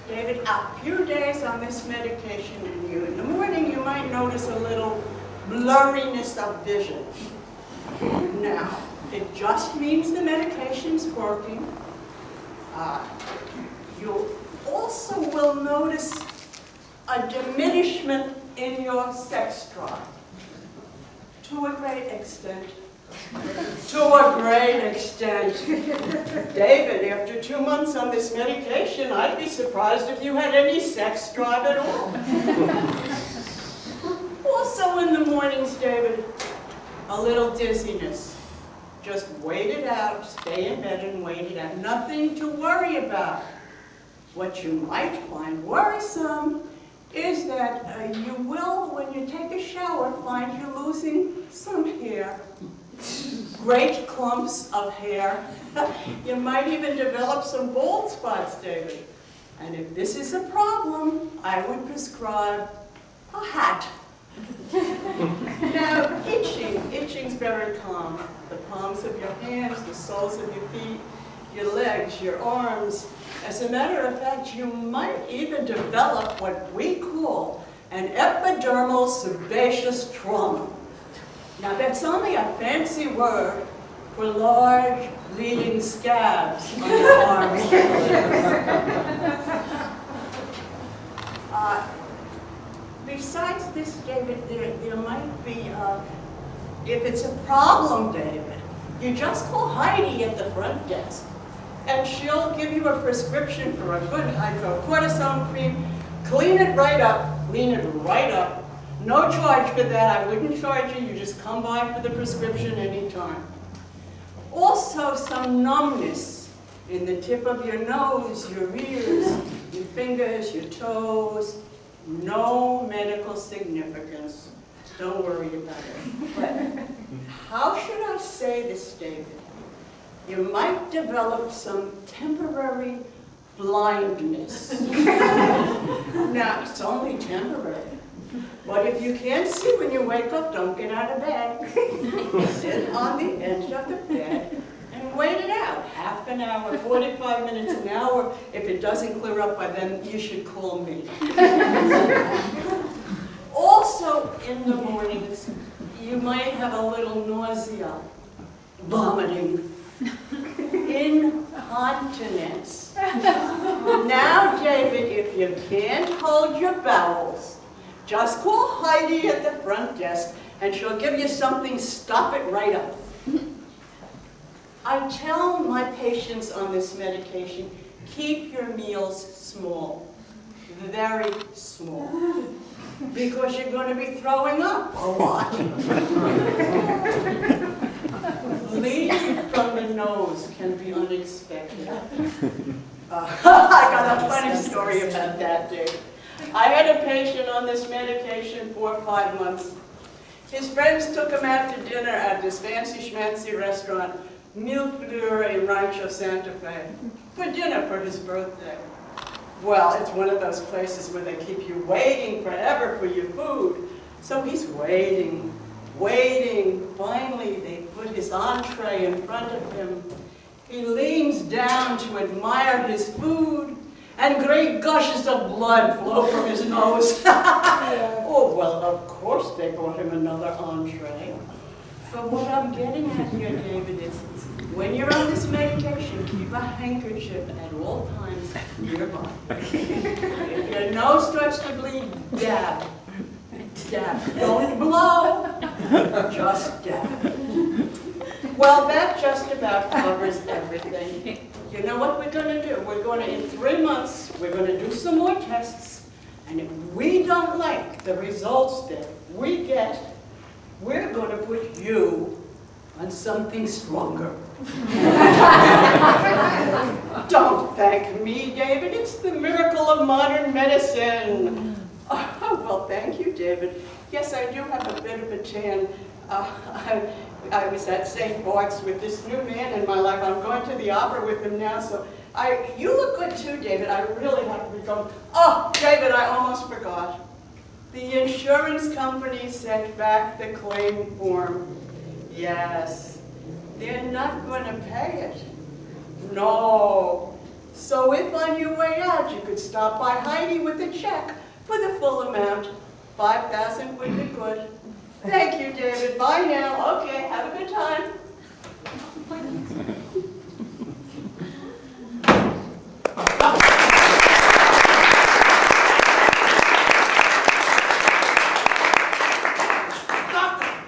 David, a few days on this medication and in the morning you might notice a little blurriness of vision. Now, it just means the medication's working. You also will notice a diminishment in your sex drive. To a great extent. To a great extent. David, after 2 months on this medication, I'd be surprised if you had any sex drive at all. Also in the mornings, David, a little dizziness. Just wait it out, stay in bed and wait it out. Nothing to worry about. What you might find worrisome is that you will, when you take a shower, find you losing some hair. Great clumps of hair. You might even develop some bald spots, David. And if this is a problem, I would prescribe a hat. Now, itching's very common. The palms of your hands, the soles of your feet, your legs, your arms. As a matter of fact, you might even develop what we call an epidermal sebaceous trauma. Now, that's only a fancy word for large, bleeding scabs on your arms. Besides this, David, there might be, if it's a problem, David, you just call Heidi at the front desk, and she'll give you a prescription for a good hydrocortisone cream. Clean it right up, clean it right up. No charge for that. I wouldn't charge you. You just come by for the prescription anytime. Also, some numbness in the tip of your nose, your ears, your fingers, your toes. No medical significance. Don't worry about it. But how should I say this, David? You might develop some temporary blindness. Now, it's only temporary. But if you can't see when you wake up, don't get out of bed. Sit on the edge of the bed and wait it out. Half an hour, 45 minutes, an hour. If it doesn't clear up by then, you should call me. Also, in the mornings, you might have a little nausea, vomiting, incontinence. Now, David, if you can't hold your bowels, just call Heidi at the front desk and she'll give you something, stop it right up. I tell my patients on this medication, keep your meals small, very small, because you're going to be throwing up a lot. Leaking from the nose can be unexpected. I got a funny story about that, Dave. I had a patient on this medication for 5 months. His friends took him out to dinner at this fancy schmancy restaurant, Mille Fleurs in Rancho Santa Fe, for dinner for his birthday. Well, it's one of those places where they keep you waiting forever for your food. So he's waiting, waiting. Finally, they put his entree in front of him. He leans down to admire his food, and great gushes of blood flow from his nose. Oh, well, of course they brought him another entree. But what I'm getting at here, David, is when you're on this medication, keep a handkerchief at all times nearby. If your nose starts to bleed, dab. Dab. Don't blow. Just Deb. Well, that just about covers everything. You know what we're going to do? We're going to, in 3 months, we're going to do some more tests. And if we don't like the results that we get, we're going to put you on something stronger. Don't thank me, David. It's the miracle of modern medicine. Oh, well, thank you, David. Yes, I do have a bit of a tan. I was at St. Bart's with this new man in my life. I'm going to the opera with him now, so you look good too, David. I really have to be going. Oh, David, I almost forgot. The insurance company sent back the claim form. Yes, they're not going to pay it. No. So if on your way out you could stop by Heidi with a check for the full amount, $5,000 would be good. Thank you, David. Bye now. Okay, have a good time.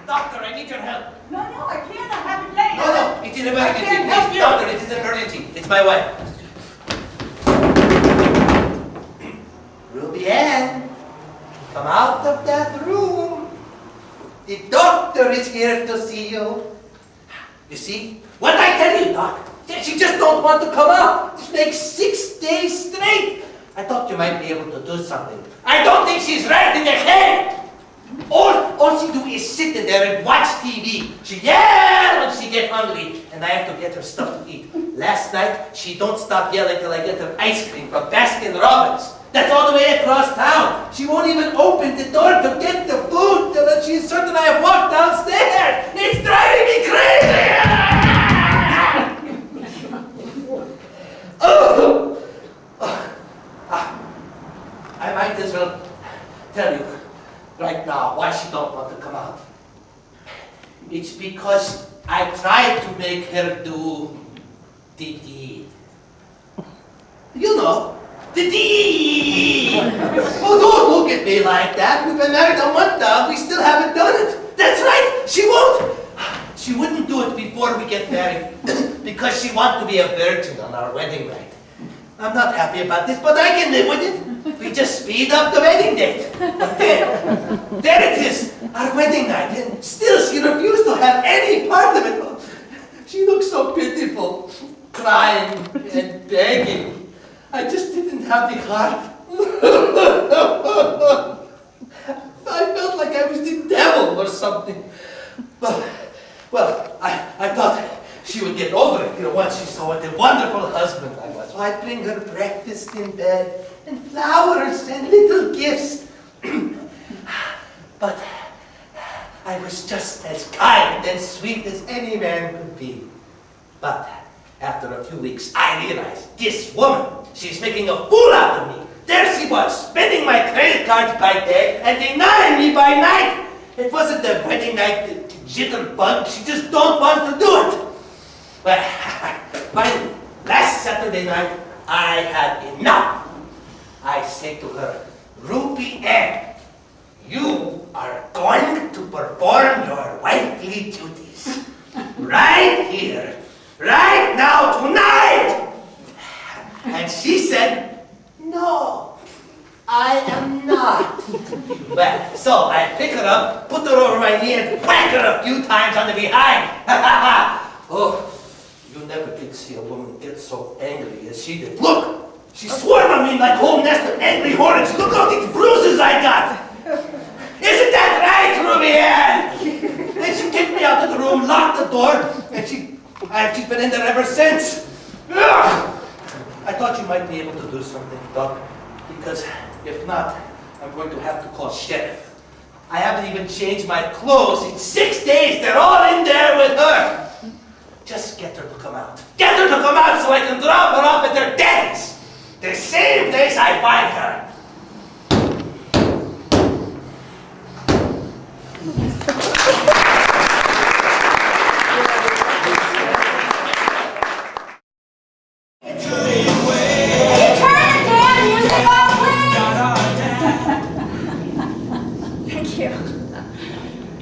Doctor, I need your help. No, I can't. I have a date. No, it's an emergency. I can't help Please, you. doctor, it is an emergency. It's my wife. Ruby Ann, come out of that room. The doctor is here to see you. You see? What I tell you, Doc? She just don't want to come out. This makes 6 days straight. I thought you might be able to do something. I don't think she's right in the head. All she do is sit in there and watch TV. She yells when she gets hungry, and I have to get her stuff to eat. Last night, she don't stop yelling till I get her ice cream from Baskin Robbins. That's all the way across town. She won't even open the door to get the food till she's certain I have walked downstairs. It's driving me crazy! I might as well tell you right now why she don't want to come out. It's because I tried to make her do the deed. You know, the deed! Oh, don't look at me like that. We've been married a month now. We still haven't done it. That's right. She won't. She wouldn't do it before we get married because she wants to be a virgin on our wedding night. I'm not happy about this, but I can live with it. We just speed up the wedding date. But there it is, our wedding night, and still she refused to have any part of it. She looks so pitiful, crying and begging. I just didn't have the heart. I felt like I was the devil or something. Well, I thought she would get over it, once she saw what a wonderful husband I was. So I bring her breakfast in bed, and flowers, and little gifts. But I was just as kind and sweet as any man could be. But after a few weeks, I realized this woman, she's making a fool out of me. There she was, spending my credit cards by day and denying me by night. It wasn't the wedding night, the jitterbug. She just don't want to do it. Well, finally, last Saturday night, I had enough. I say to her, Ruby Ann, you are going to perform your wifely duties. Right here, right now, tonight. And she said, no, I am not. Well, so I pick her up, put her over my knee, and whack her a few times on the behind. Oh, you never did see a woman get so angry as she did. Look! She swarmed on me like a whole nest of angry hornets. Look at these bruises I got! Isn't that right, Ruby Ann? Then she kicked me out of the room, locked the door, and she's been in there ever since. Ugh! I thought you might be able to do something, Doc, because if not, I'm going to have to call sheriff. I haven't even changed my clothes in 6 days. They're all in there with her. Just get her to come out. Get her to come out so I can drop her off at their daddy's. The same place I find her. Thank you.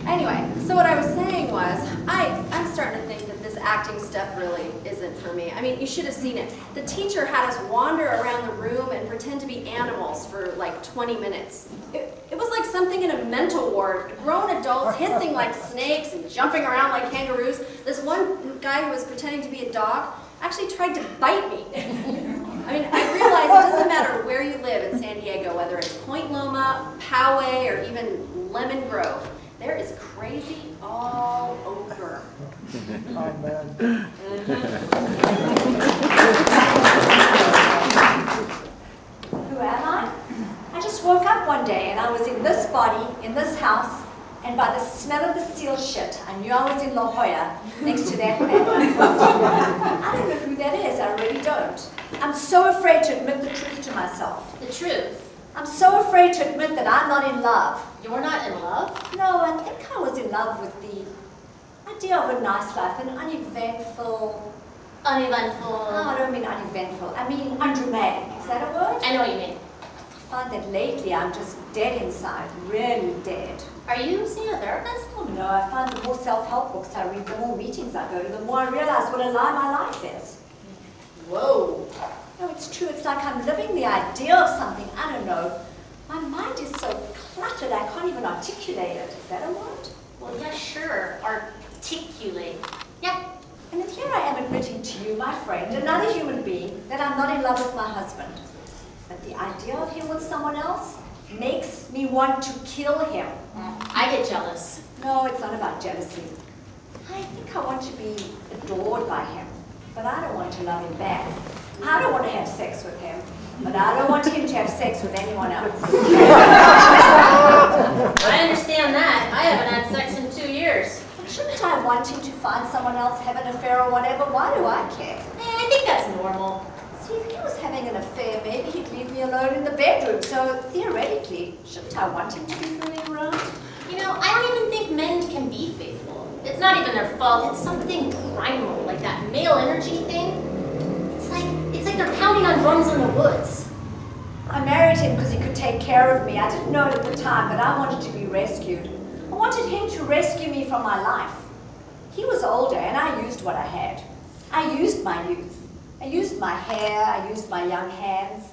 And Anyway, so what I was saying was, I'm starting to think that this acting stuff really isn't for me. I mean, you should have seen it. The teacher had us wander around the room and pretend to be animals for like 20 minutes. It was like something in a mental ward. Grown adults hissing like snakes and jumping around like kangaroos. This one guy who was pretending to be a dog actually tried to bite me. I mean, I realize it doesn't matter where you live in San Diego, whether it's Point Loma, Poway, or even Lemon Grove. There is crazy all over. Who am I? I just woke up one day and I was in this body, in this house, and by the smell of the seal shit, I knew I was in La Jolla, next to that man. I don't know who that is, I really don't. I'm so afraid to admit the truth to myself. The truth? I'm so afraid to admit that I'm not in love. You're not in love? No, I think I was in love with the idea of a nice life, an uneventful... Uneventful? No, I don't mean uneventful. I mean undramatic. Is that a word? I know what you mean. I find that lately I'm just dead inside, really dead. Are you seeing a therapist? Oh no, I find the more self-help books I read, the more meetings I go to, the more I realize what a lie my life is. Whoa. No, it's true. It's like I'm living the idea of something. I don't know. My mind is so cluttered I can't even articulate it. Is that a word? Well, yeah, sure. Articulate. Yeah. And then here I am admitting to you, my friend, another human being, that I'm not in love with my husband. But the idea of him with someone else makes me want to kill him. I get jealous. No, it's not about jealousy. I think I want to be adored by him, but I don't want to love him back. I don't want to have sex with him, but I don't want him to have sex with anyone else. I understand that. I haven't had sex in 2 years. Shouldn't I want him to find someone else, have an affair or whatever? Why do I care? I think that's normal. See, if he was having an affair, maybe he'd leave me alone in the bedroom. So theoretically, shouldn't I want him to be fooling around? You know, I don't even think men can be faithful. It's not even their fault. It's something primal, like that male energy thing. It's like they're pounding on drums in the woods. I married him because he could take care of me. I didn't know it at the time, but I wanted to be rescued. I wanted him to rescue me from my life. He was older, and I used what I had. I used my youth. I used my hair, I used my young hands.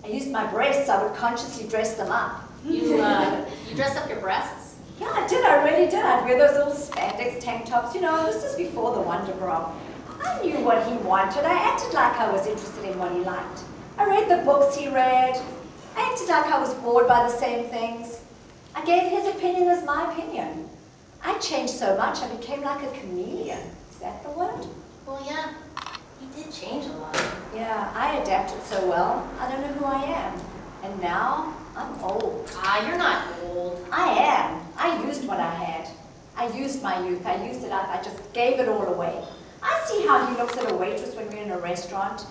I used my breasts, I would consciously dress them up. You dressed up your breasts? Yeah, I did, I really did. I'd wear those little spandex tank tops. You know, this was before the Wonder Bra. I knew what he wanted. I acted like I was interested in what he liked. I read the books he read. I acted like I was bored by the same things. I gave his opinion as my opinion. I changed so much, I became like a chameleon. Is that the word? Well, yeah, you did change a lot. Yeah, I adapted so well, I don't know who I am. And now, I'm old. Ah, you're not old. I am. I used what I had. I used my youth. I used it up. I just gave it all away. I see how he looks at a waitress when we're in a restaurant.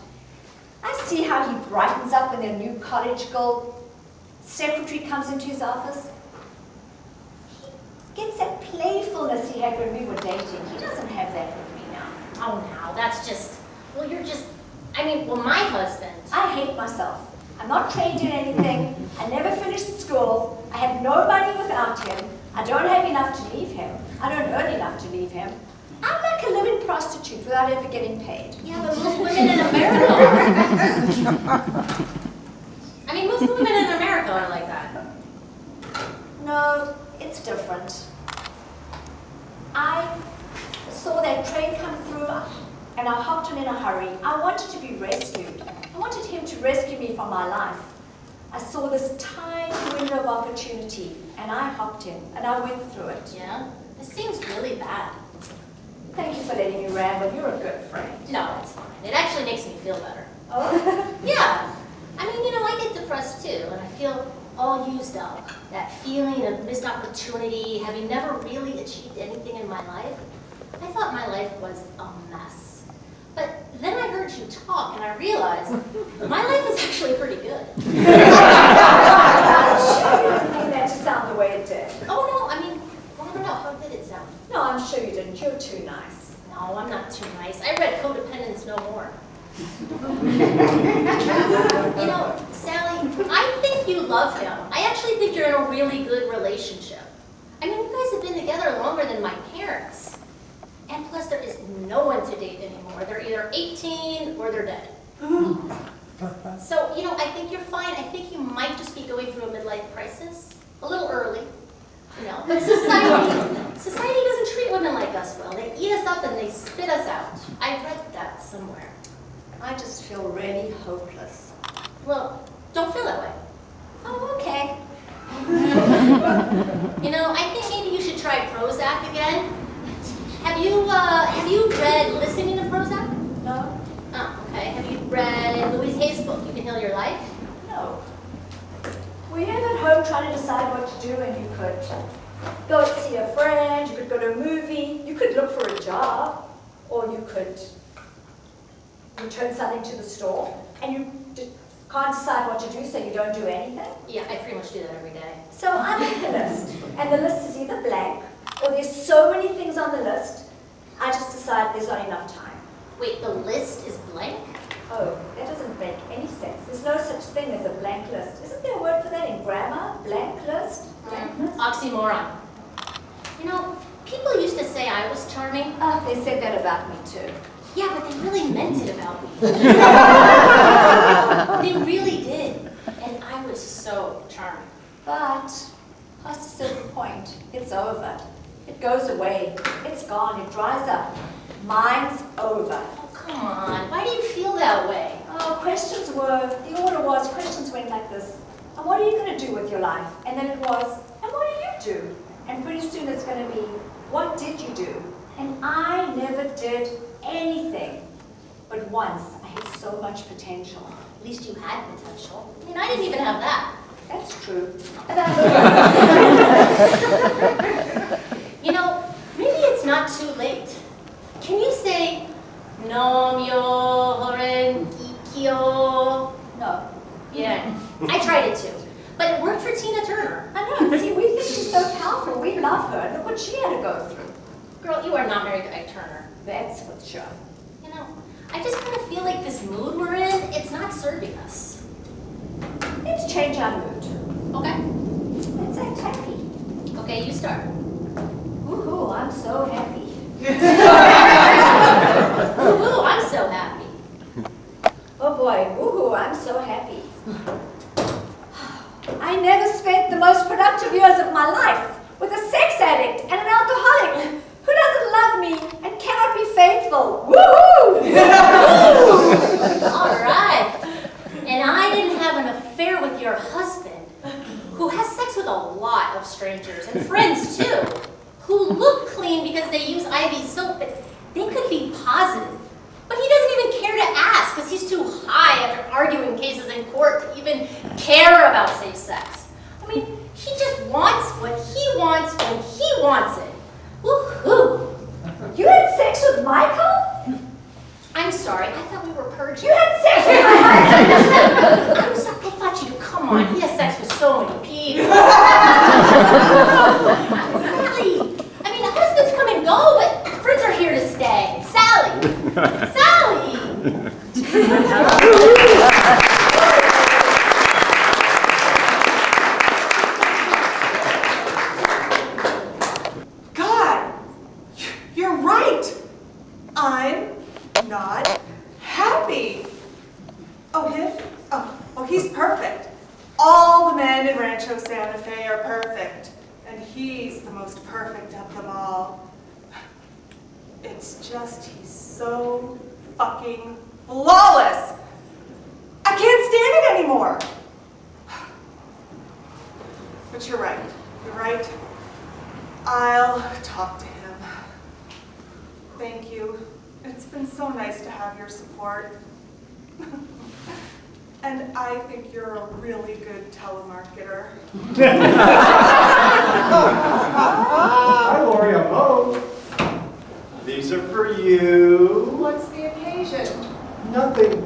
I see how he brightens up when their new college girl secretary comes into his office. He gets that playfulness he had when we were dating. He doesn't have that with me now. Oh, now, that's just, well, you're just, well, my husband. I hate myself. I'm not trained in anything. I never finished school. I have no money without him. I don't have enough to leave him. I don't earn enough to leave him. I'm like a living prostitute without ever getting paid. Yeah, but most women in America are. Most women in America are like that. No, it's different. I saw that train come through and I hopped on in a hurry. I wanted to be rescued. I wanted him to rescue me from my life. I saw this tiny window of opportunity and I hopped in and I went through it. Yeah? This seems really bad. Thank you for letting me ramble. You're a good friend. No, it's fine. It actually makes me feel better. Oh? Yeah. I get depressed too, and I feel all used up. That feeling of missed opportunity, having never really achieved anything in my life. I thought my life was a mess. But then I heard you talk, and I realized my life is actually pretty good. I'm sure you didn't mean that to sound the way it did. Oh, no, I don't know. How did it sound? No, I'm sure you didn't. You're too nice. No, I'm not too nice. I read Codependence No More. Sally, I think you love him. I actually think you're in a really good relationship. guys have been together longer than my parents. And plus, there is no one to date anymore. They're either 18 or they're dead. So, you know, I think you're fine. I think you might just be going through a midlife crisis. A little early, you know. But society doesn't treat women like us well. They eat us up and they spit us out. I read that somewhere. I just feel really hopeless. Well, don't feel that way. Oh, okay. You know, I think maybe you should try Prozac again. Have you read Listening to Prozac? No. Oh, okay. Have you read Louise Hay's book, You Can Heal Your Life? No. Were you ever at home trying to decide what to do, and you could go and see a friend, you could go to a movie, you could look for a job, or you could return something to the store, and you can't decide what to do, so you don't do anything? Yeah, I pretty much do that every day. So I make a list, and the list is either blank, or there's so many things on the list, I just decide there's not enough time. Wait, the list is blank? Oh, that doesn't make any sense. There's no such thing as a blank list. Isn't there a word for that in grammar? Blank list? Blank list? Oxymoron. You know, people used to say I was charming. They said that about me too. Yeah, but they really meant it about me. They really did. And I was so charming. But past a certain point, it's over. It goes away. It's gone. It dries up. Mine's over. Oh, come on. Why do you feel that way? Oh, the order was, questions went like this. And what are you going to do with your life? And then it was, and what do you do? And pretty soon it's going to be, what did you do? And I never did anything. But once, I had so much potential. At least you had potential. I mean, I didn't even have that. That's true. You know, maybe it's not too late. Can you say, Nom yo horen kikyo? No. Yeah, I tried it too. But it worked for Tina Turner. I know. See, we think she's so powerful. We love her. Look what she had to go through. Girl, you are not married to Ike Turner. That's for sure. You know, I just kind of feel like this mood we're in, it's not serving us. Let's change our mood. Okay. Let's act happy. Okay, you start. Woohoo, I'm so happy. Woohoo, I'm so happy. Oh boy, woohoo, I'm so happy. I never spent the most productive years of my life with a sex addict and an alcoholic who doesn't love me and cannot be faithful. Woohoo! All right. And I didn't have an affair with your husband, who has sex with a lot of strangers and friends too, who look clean because they use Ivy soap, but they could be positive. But he doesn't even care to ask because he's too high after arguing cases in court to even care about safe sex. I mean, he just wants what he wants when he wants it. Woohoo! You had sex with Michael? I'm sorry, I thought we were purging. You had sex with my husband! I'm sorry, I thought you, come on, he has sex with so many people. Sally! I mean, husbands come and go, but friends are here to stay. Sally! Sally! God, you're right. I'm not happy. Oh, him? Oh, he's perfect. All the men in Rancho Santa Fe are perfect, and he's the most perfect of them all. It's just he's so fucking flawless. I can't stand it anymore. But you're right. You're right. I'll talk to him. Thank you. It's been so nice to have your support. And I think you're a really good telemarketer. Hi, Lori, I'm home. These are for you. What's the occasion? Nothing.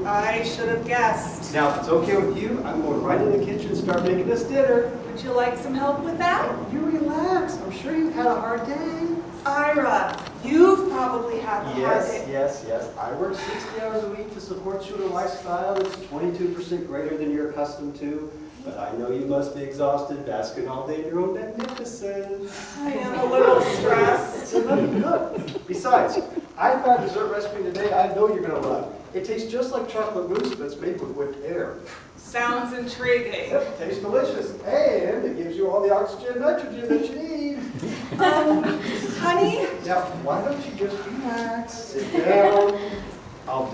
I should have guessed. Now, if it's okay with you, I'm going right in the kitchen and start making us dinner. Would you like some help with that? You relax. I'm sure you've had a hard day. Ira, you've probably had a hard day. Yes. I work 60 hours a week to support you in a lifestyle that's 22% greater than you're accustomed to. But I know you must be exhausted, basking all day in your own magnificence. I am a little stressed. Good. Besides, I found dessert recipe today I know you're going to love. It tastes just like chocolate mousse, but it's made with whipped air. Sounds intriguing. Yep, tastes delicious. And it gives you all the oxygen and nitrogen that you need. Honey? Now, why don't you just relax, sit down. I'll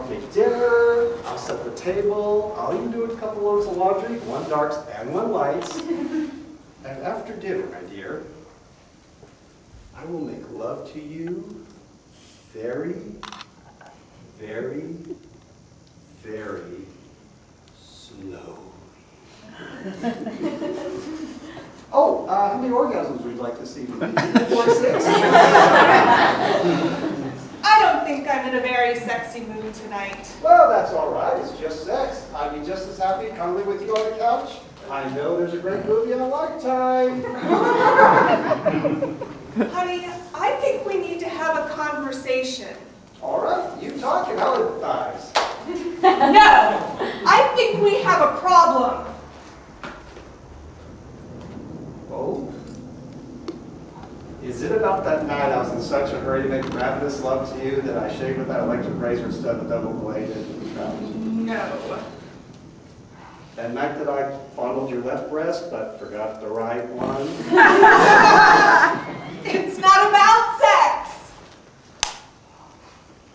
make dinner, I'll set the table, I'll even do a couple loads of laundry, one darks and one lights. And after dinner, my dear, I will make love to you very, very, very slow. Oh, how many orgasms would you like to see? 4 or 6? I don't think I'm in a very sexy mood tonight. Well, that's all right. It's just sex. I'd be just as happy cuddling with you on the couch. I know there's a great movie in a lifetime. Honey, I think we need to have a conversation. All right, you talk and I'll empathize. No! I think we have a problem. Oh? Is it about that night I was in such a hurry to make ravenous love to you that I shaved with that electric razor instead of the double blade into the couch? No. That night that I fondled your left breast but forgot the right one? It's not about sex.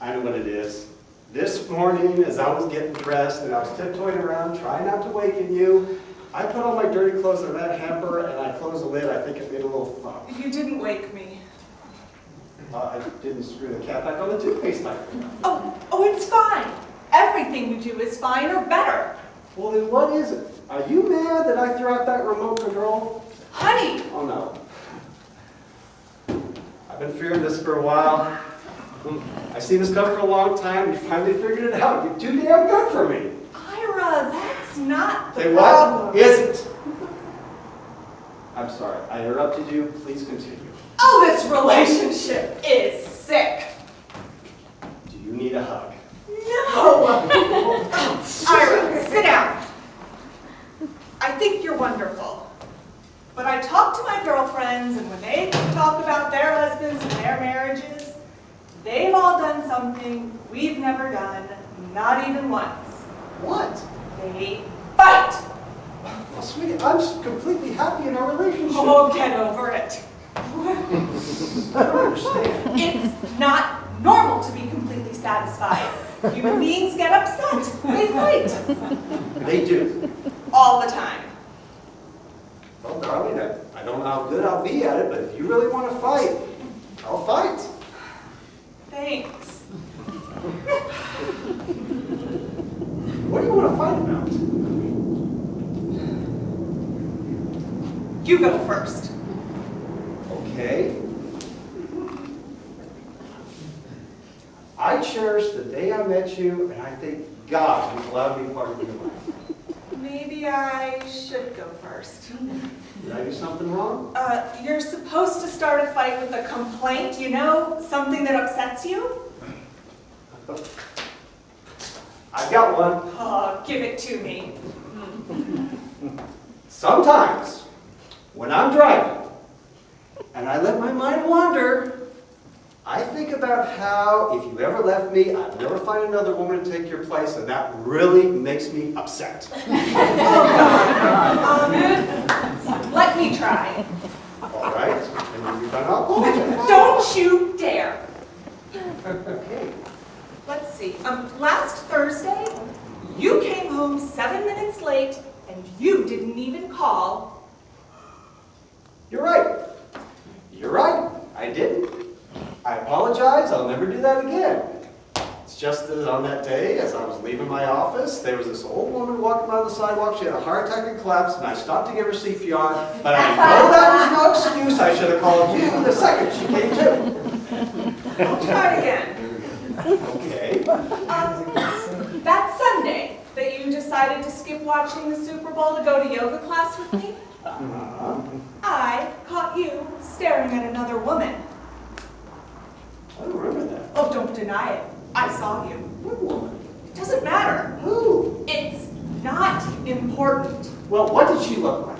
I know what it is. This morning, as I was getting dressed and I was tiptoeing around, trying not to waken you, I put all my dirty clothes in that hamper and I closed the lid. I think it made a little thump. You didn't wake me. I didn't screw the cap back on the toothpaste I forgot. Oh, it's fine. Everything you do is fine or better. Well, then what is it? Are you mad that I threw out that remote control? Honey! Oh, no. I've been fearing this for a while. I've seen this coming for a long time. You finally figured it out. You're too damn good for me. Ira, that's not the Say problem. what? Is it? I'm sorry. I interrupted you. Please continue. Oh, this relationship is sick. Do you need a hug? No! Ira, sit down. I think you're wonderful. But I talk to my girlfriends, and when they talk about their husbands and their marriages, they've all done something we've never done, not even once. What? They fight! Well, sweetie, I'm completely happy in our relationship. Oh, get over it. I don't understand. It's not normal to be completely satisfied. Human beings get upset. They fight. They do. All the time. Well, darling, I don't know how good I'll be at it, but if you really want to fight, I'll fight. Thanks. What do you want to fight about? You go first. Okay. I cherish the day I met you, and I thank God you've allowed me part of your life. Maybe I should go first. Did I do something wrong? You're supposed to start a fight with a complaint, you know? Something that upsets you? I've got one. Oh, give it to me. Sometimes, when I'm driving, and I let my mind wander, I think about how, if you ever left me, I'd never find another woman to take your place, and that really makes me upset. Let me try. All right, and when you're done, I'll apologize. Don't you dare. Okay. Let's see. Last Thursday, you came home 7 minutes late, and you didn't even call. You're right. You're right. I didn't. I apologize. I'll never do that again. It's just that on that day, as I was leaving my office, there was this old woman walking down the sidewalk. She had a heart attack and collapsed, and I stopped to give her CPR. But I know that was no excuse. I should have called you the second she came to. I'll try again. Okay. That Sunday that you decided to skip watching the Super Bowl to go to yoga class with me, I caught you staring at another woman. I don't remember that. Oh, don't deny it. I saw you. What woman? It doesn't matter. Who? It's not important. Well, what did she look like?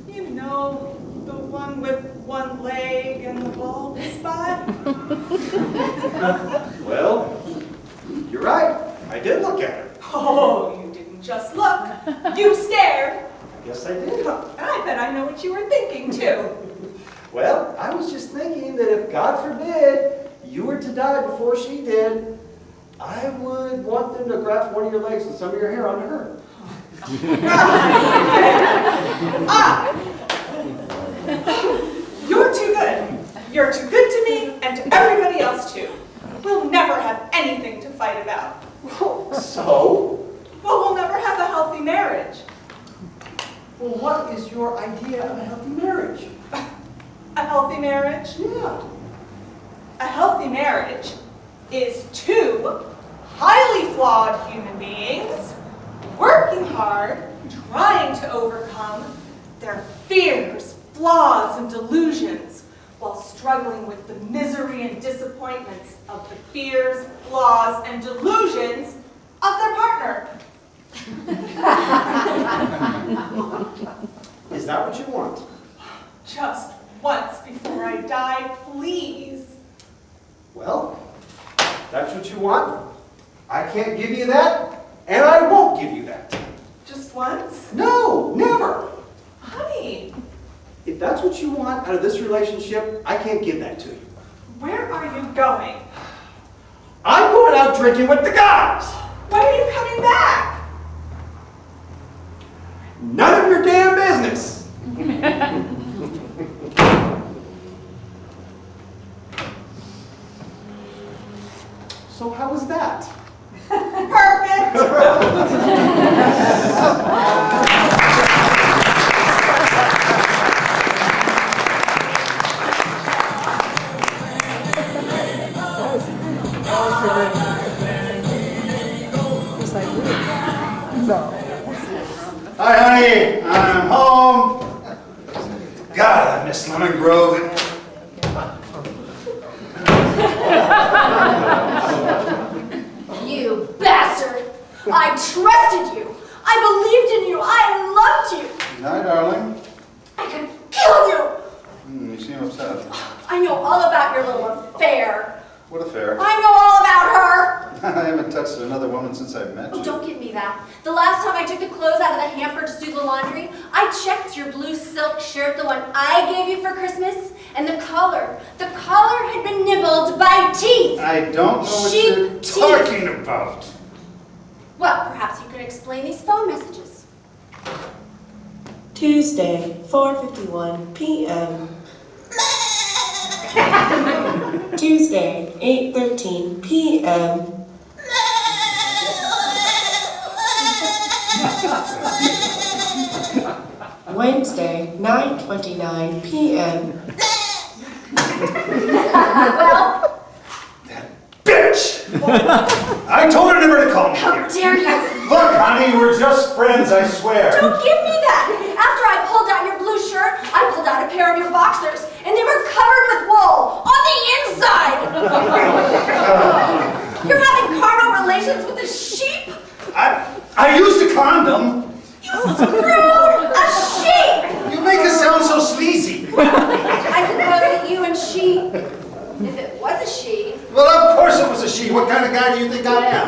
You know, the one with one leg and the bald spot? Well, you're right. I did look at her. Oh, you didn't just look. You stared. I guess I did. And I bet I know what you were thinking, too. Well, I was just thinking that if, God forbid, you were to die before she did, I would want them to graft one of your legs and some of your hair onto her. You're too good. You're too good to me and to everybody else, too. We'll never have anything to fight about. So? Well, we'll never have a healthy marriage. Well, what is your idea of a healthy marriage? A healthy marriage? Yeah. A healthy marriage is two highly flawed human beings working hard, trying to overcome their fears, flaws, and delusions while struggling with the misery and disappointments of the fears, flaws, and delusions of their partner. Is that what you want? Just once before I die, please. Well, that's what you want. I can't give you that, and I won't give you that. Just once? No, never. Honey, If that's what you want out of this relationship, I can't give that to you. where are you going? I'm going out drinking with the guys. When are you coming back? None of your damn business. So how was that? Perfect. Hi, honey. I'm home. God, I miss Lemon Grove. You bastard! I trusted you! I believed in you! I loved you! Hi, darling. I could kill you! You seem upset. I know all about your little affair. What affair? I know all about her! I haven't touched another woman since I met Oh, you. don't give me that. The last time I took the clothes out of the hamper to do the laundry, I checked your blue silk shirt, the one I gave you for Christmas, and the collar. The collar had been nibbled by teeth. I don't know what Sheep you're teeth. talking about. Well, perhaps you could explain these phone messages. Tuesday, 4:51 p.m. Tuesday, 8:13 p.m. Wednesday, 9:29 p.m. Well, Bitch! I told her never to call me how here. dare you? Look, honey, we're just friends, I swear. Don't give me that! After I pulled out your blue shirt, I pulled out a pair of your boxers, and they were covered with wool on the inside! You're having carnal relations with a sheep? I used a condom. You screwed a sheep! You make us sound so sleazy. I suppose that you and she, if it was a she... Well, of course it was a she. What kind of guy do you think I am?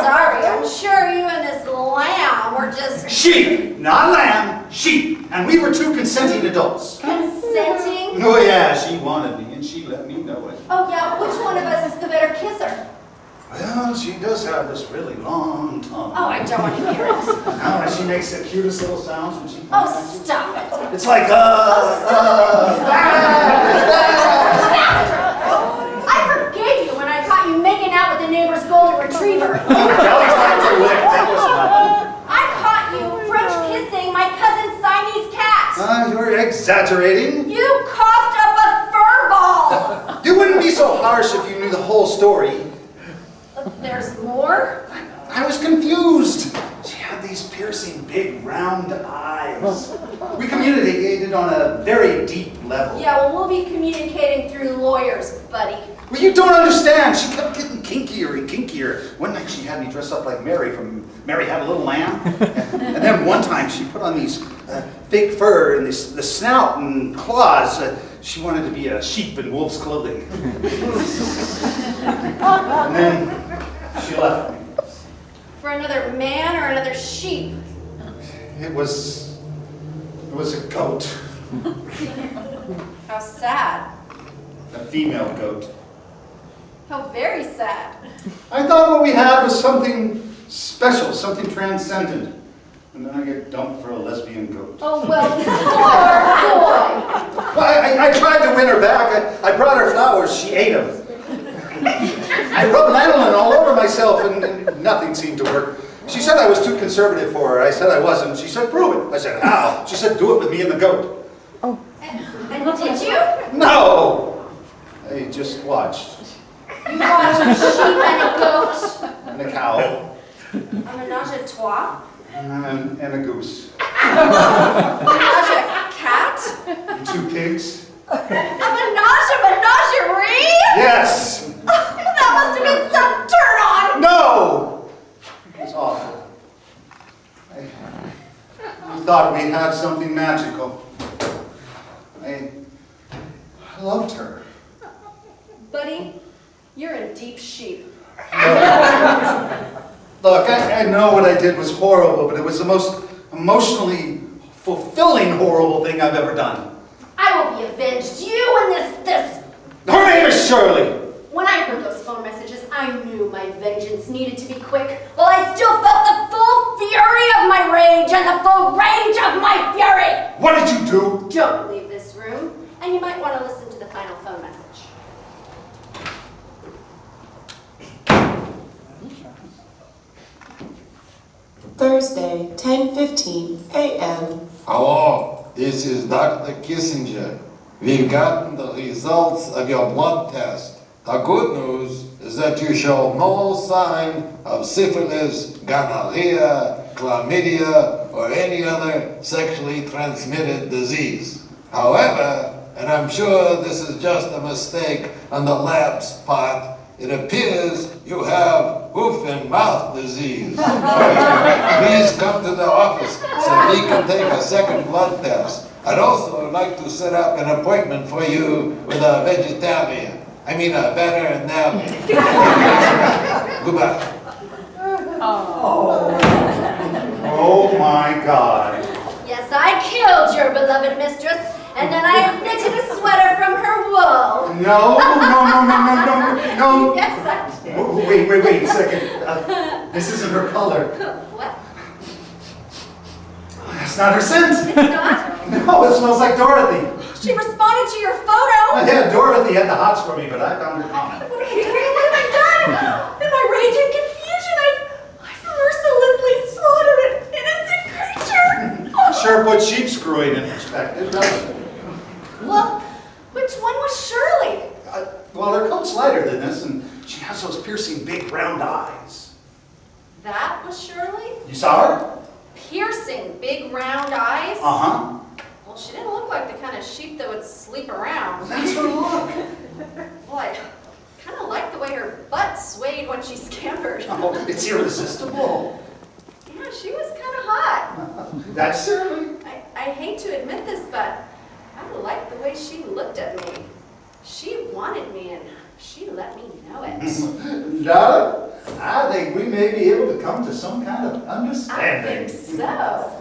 Sorry, I'm sure you and this lamb were just... Sheep, not lamb, sheep. And we were two consenting adults. Consenting? Oh yeah, she wanted me and she let me know it. Oh yeah, which one of us is the better kisser? Well, she does have this really long tongue. Oh, I don't want to hear it. Oh, and she makes the cutest little sounds when she... Oh, stop it. It's like, I forgave you when I caught you making out with the neighbor's golden retriever. I caught you French kissing my cousin's Siamese cat. You're exaggerating. You coughed up a fur ball. You wouldn't be so harsh if you knew the whole story. There's more? I was confused. She had these piercing, big, round eyes. We communicated on a very deep level. Yeah, well, we'll be communicating through lawyers, buddy. Well, you don't understand. She kept getting kinkier and kinkier. here. One night she had me dress up like Mary from Mary Had a Little Lamb. And then one time she put on these fake fur and the snout and claws. She wanted to be a sheep in wolf's clothing. And then she left me. For another man or another sheep? It was a goat. How sad. A female goat. How very sad. I thought what we had was something special, something transcendent. And then I get dumped for a lesbian goat. Oh, well, poor boy. Well, I tried to win her back. I brought her flowers. She ate them. I rubbed lanolin all over myself, and nothing seemed to work. She said I was too conservative for her. I said I wasn't. She said, prove it. I said, how? She said, do it with me and the goat. And did you? No! I just watched. You watched a sheep and a goat. And a cow. A menage a trois. And a goose. A menage a cat. And 2 pigs. A menagerie? Yes! That must have been some turn on. No! It was awful. I thought we had something magical. I loved her. Buddy, you're in deep sheep. Look, I know what I did was horrible, but it was the most emotionally fulfilling horrible thing I've ever done. I will be avenged. You and this. Her name is Shirley. When I heard those phone messages, I knew my vengeance needed to be quick, while I still felt the full fury of my rage and the full range of my fury. What did you do? Don't leave this room, and you might want to listen to the final phone message. Thursday, 10:15 a.m. Hello, this is Dr. Kissinger. We've gotten the results of your blood test. The good news is that you show no sign of syphilis, gonorrhea, chlamydia, or any other sexually transmitted disease. However, and I'm sure this is just a mistake on the lab's part, it appears you have hoof and mouth disease. Please come to the office so we can take a second blood test. I'd also like to set up an appointment for you with a veterinarian. Goodbye. Oh my God. Yes, I killed your beloved mistress, and then I knitted a sweater from her wool. No. Yes, I did. Wait a second. This isn't her color. What? That's not her scent. It's not? No, it smells like Dorothy. She responded to your photo. Yeah, Dorothy had the hots for me, but I found her comment. What have you done? What have I done? In my rage and confusion, I've mercilessly slaughtered an innocent creature. Sure puts sheep screwing in perspective, doesn't it? Well, which one was Shirley? Well, her coat's lighter than this, and she has those piercing big round eyes. That was Shirley? You saw her? Piercing, big round eyes? Uh-huh. Well, she didn't look like the kind of sheep that would sleep around. That's her look. Well, I kind of liked the way her butt swayed when she scampered. Oh, it's irresistible. Yeah, she was kind of hot. That's Shirley. I hate to admit this, but I liked the way she looked at me. She wanted me, and she let me know it. Darling, I think we may be able to come to some kind of understanding. I think so.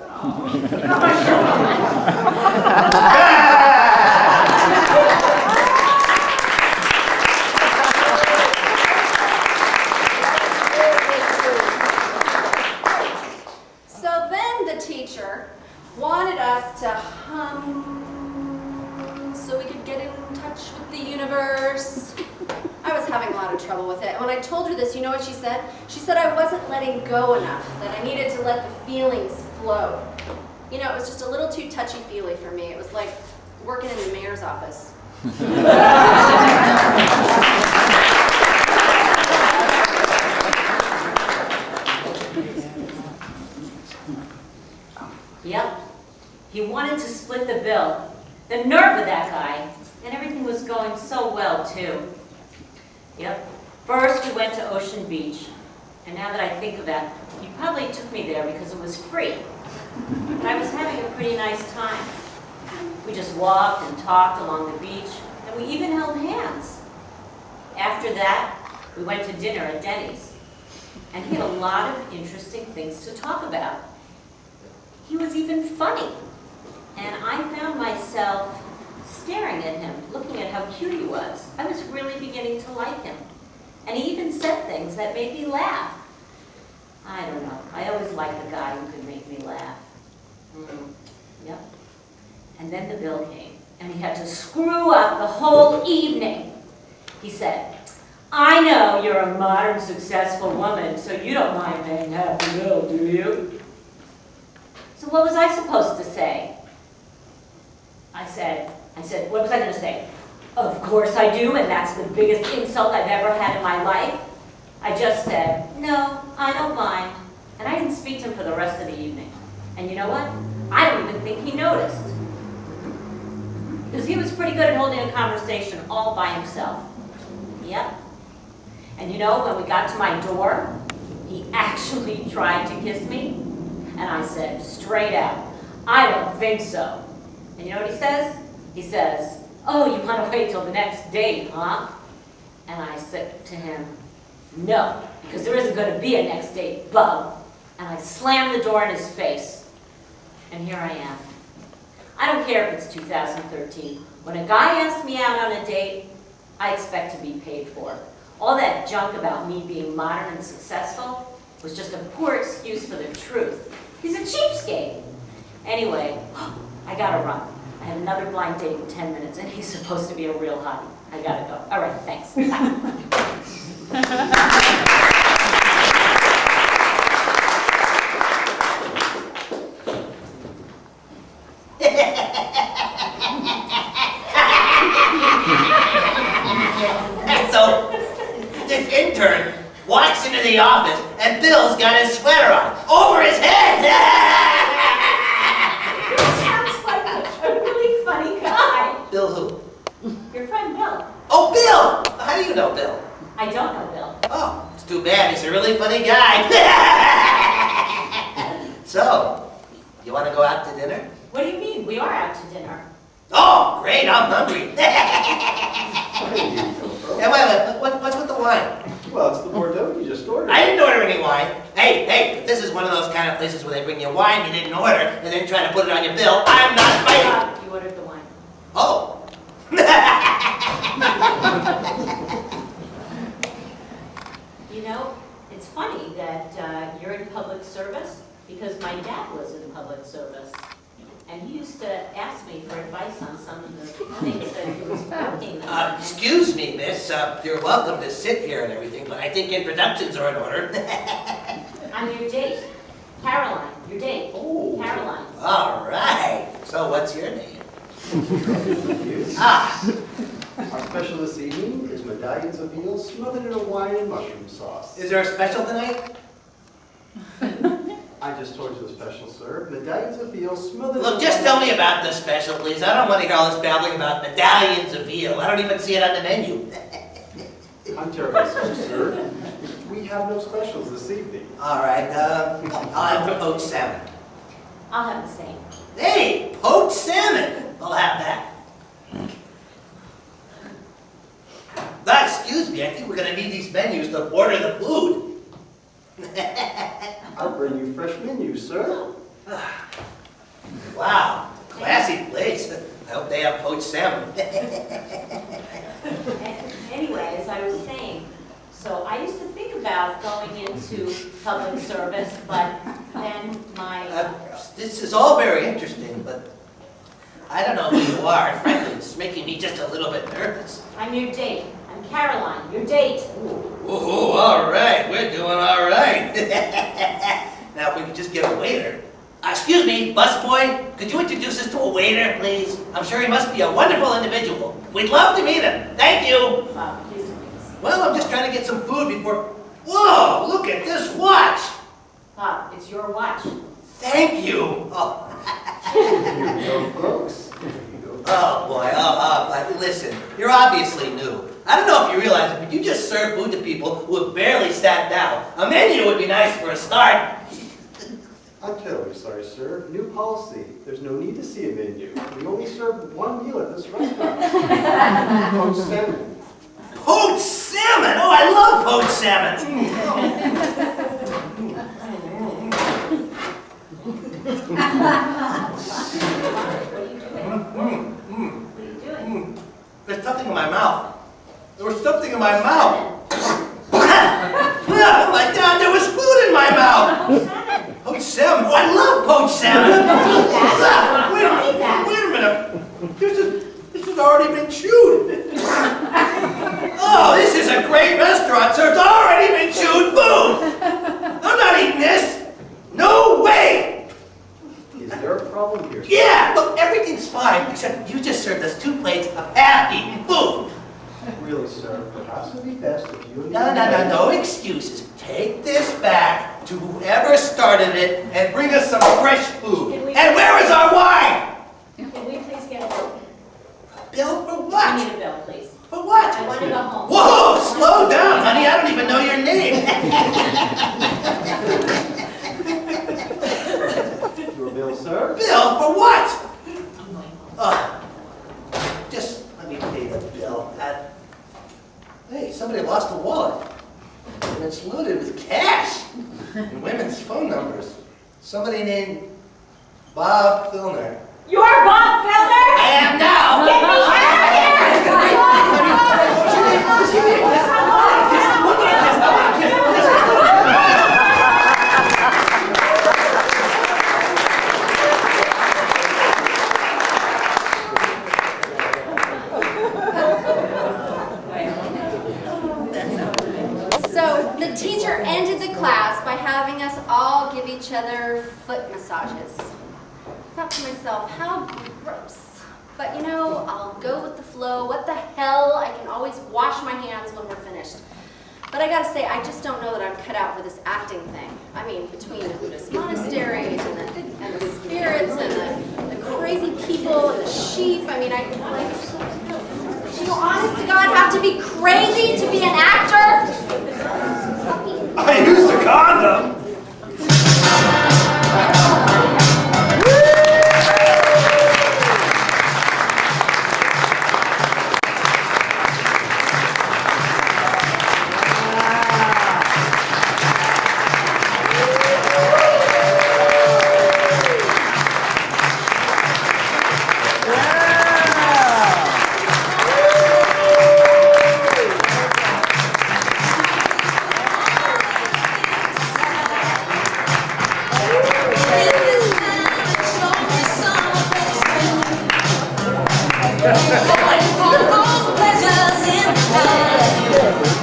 So then the teacher wanted us to hum so we could get in touch with the universe. I was having a lot of trouble with it. When I told her this, you know what she said? She said I wasn't letting go enough, that I needed to let the feelings flow. You know, it was just a little too touchy-feely for me. It was like working in the mayor's office. Yep. He wanted to split the bill. The nerve of that guy. And everything was going so well, too. Yep. First, we went to Ocean Beach, and now that I think of that, you probably took me there because it was free. But I was having a pretty nice time. We just walked and talked along the beach, and we even held hands. After that, we went to dinner at Denny's, and he had a lot of interesting things to talk about. He was even funny, and I found myself staring at him, looking at how cute he was. I was really beginning to like him, and he even said things that made me laugh. I don't know, I always liked a guy who could make me laugh. Yep. And then the bill came, and he had to screw up the whole evening. He said, I know you're a modern, successful woman, so you don't mind paying half the bill, do you? So what was I supposed to say? I said, what was I going to say? Of course I do, and that's the biggest insult I've ever had in my life. I just said, no, I don't mind. And I didn't speak to him for the rest of the evening. And you know what? I don't even think he noticed. Because he was pretty good at holding a conversation all by himself. Yep. And you know, when we got to my door, he actually tried to kiss me. And I said, straight out, I don't think so. And you know what he says? He says, oh, you want to wait till the next date, huh? And I said to him, no, because there isn't going to be a next date, bub. And I slammed the door in his face. And here I am. I don't care if it's 2013. When a guy asks me out on a date, I expect to be paid for. All that junk about me being modern and successful was just a poor excuse for the truth. He's a cheapskate. Anyway, I gotta run. I have another blind date in 10 minutes, and he's supposed to be a real hottie. I gotta go. All right, thanks. So, this intern walks into the office, and Bill's got his sweater on, over his head! Sounds like a really funny guy. Bill who? Your friend Bill. Oh, Bill! How do you know Bill? I don't know Bill. Oh, it's too bad. He's a really funny guy. So, you want to go out to dinner? What do you mean? We are out to dinner. Oh, great. I'm hungry. And what's with the wine? Well, it's the Bordeaux you just ordered. I didn't order any wine. Hey, if this is one of those kind of places where they bring you wine you didn't order and then try to put it on your bill, I'm not fighting. You ordered the wine. Oh. You know, it's funny that you're in public service because my dad was in public service. And he used to ask me for advice on some of the things that he was working on. Excuse me, miss. You're welcome to sit here and everything, but I think introductions are in order. I'm your date. Caroline, your date. Oh. Caroline. All right. So what's your name? Our special this evening is medallions of veal smothered in a wine and mushroom sauce. Is there a special tonight? I just told you the special, sir. Medallions of veal smothered Look, just tell me about the special, please. I don't want to hear all this babbling about medallions of veal. I don't even see it on the menu. I'm terribly sorry, sir. We have no specials this evening. All right, I'll have the poached salmon. I'll have the same. Hey, poached salmon. I'll have that. Excuse me, I think we're going to need these menus to order the food. I'll bring you fresh menus, sir. Wow, classy place. I hope they have poached salmon. Anyway, as I was saying, so I used to think about going into public service, but then my... This is all very interesting, but I don't know who you are. Frankly, it's making me just a little bit nervous. I'm your date. I'm Caroline, your date. Ooh, all right. We're doing all right. Now, if we could just get a waiter. Excuse me, busboy. Could you introduce us to a waiter, please? I'm sure he must be a wonderful individual. We'd love to meet him. Thank you. Well, I'm just trying to get some food before... Whoa, look at this watch. Pop, it's your watch. Thank you. Oh. Here you go, folks. Oh, boy. But listen, you're obviously new. I don't know if you realize it, but you just serve food to people who have barely sat down. A menu would be nice for a start. I'm terribly sorry, sir. New policy. There's no need to see a menu. We only serve one meal at this restaurant. Poached salmon. Poached salmon! Oh, I love poached salmon! There's something in my mouth. There was something in my mouth. Oh my God, there was food in my mouth. Poached salmon. Oh, I love poached salmon. Wait a minute. This has already been chewed. Oh, this is a great restaurant, sir. It's already been chewed food. I'm not eating this. No way. Is there a problem here, sir? Yeah, look, everything's fine, except you just served us 2 plates of half-eaten food. Really, sir, perhaps it would be best if you and No excuses. Take this back to whoever started it and bring us some fresh food. And where is our wine? Can we please get a bill? Bill for what? We need a bill, please. For what? I want to go home. Whoa, slow down, honey. I don't even know your name. Your bill, sir? Bill for what? Just let me pay the bill. Hey, somebody lost a wallet. And it's loaded with cash and women's phone numbers. Somebody named Bob Filner. You're Bob Felder? I am now. Get me So the teacher ended the class by having us all give each other foot massages. I thought to myself, how gross. But you know, I'll go with the flow. What the hell? I can always wash my hands when we're finished. But I gotta say, I just don't know that I'm cut out for this acting thing. I mean, between the Buddhist monasteries and the spirits and the crazy people and the sheep, I mean, do you honest to God have to be crazy to be an actor? I used a condom. All pleasures in the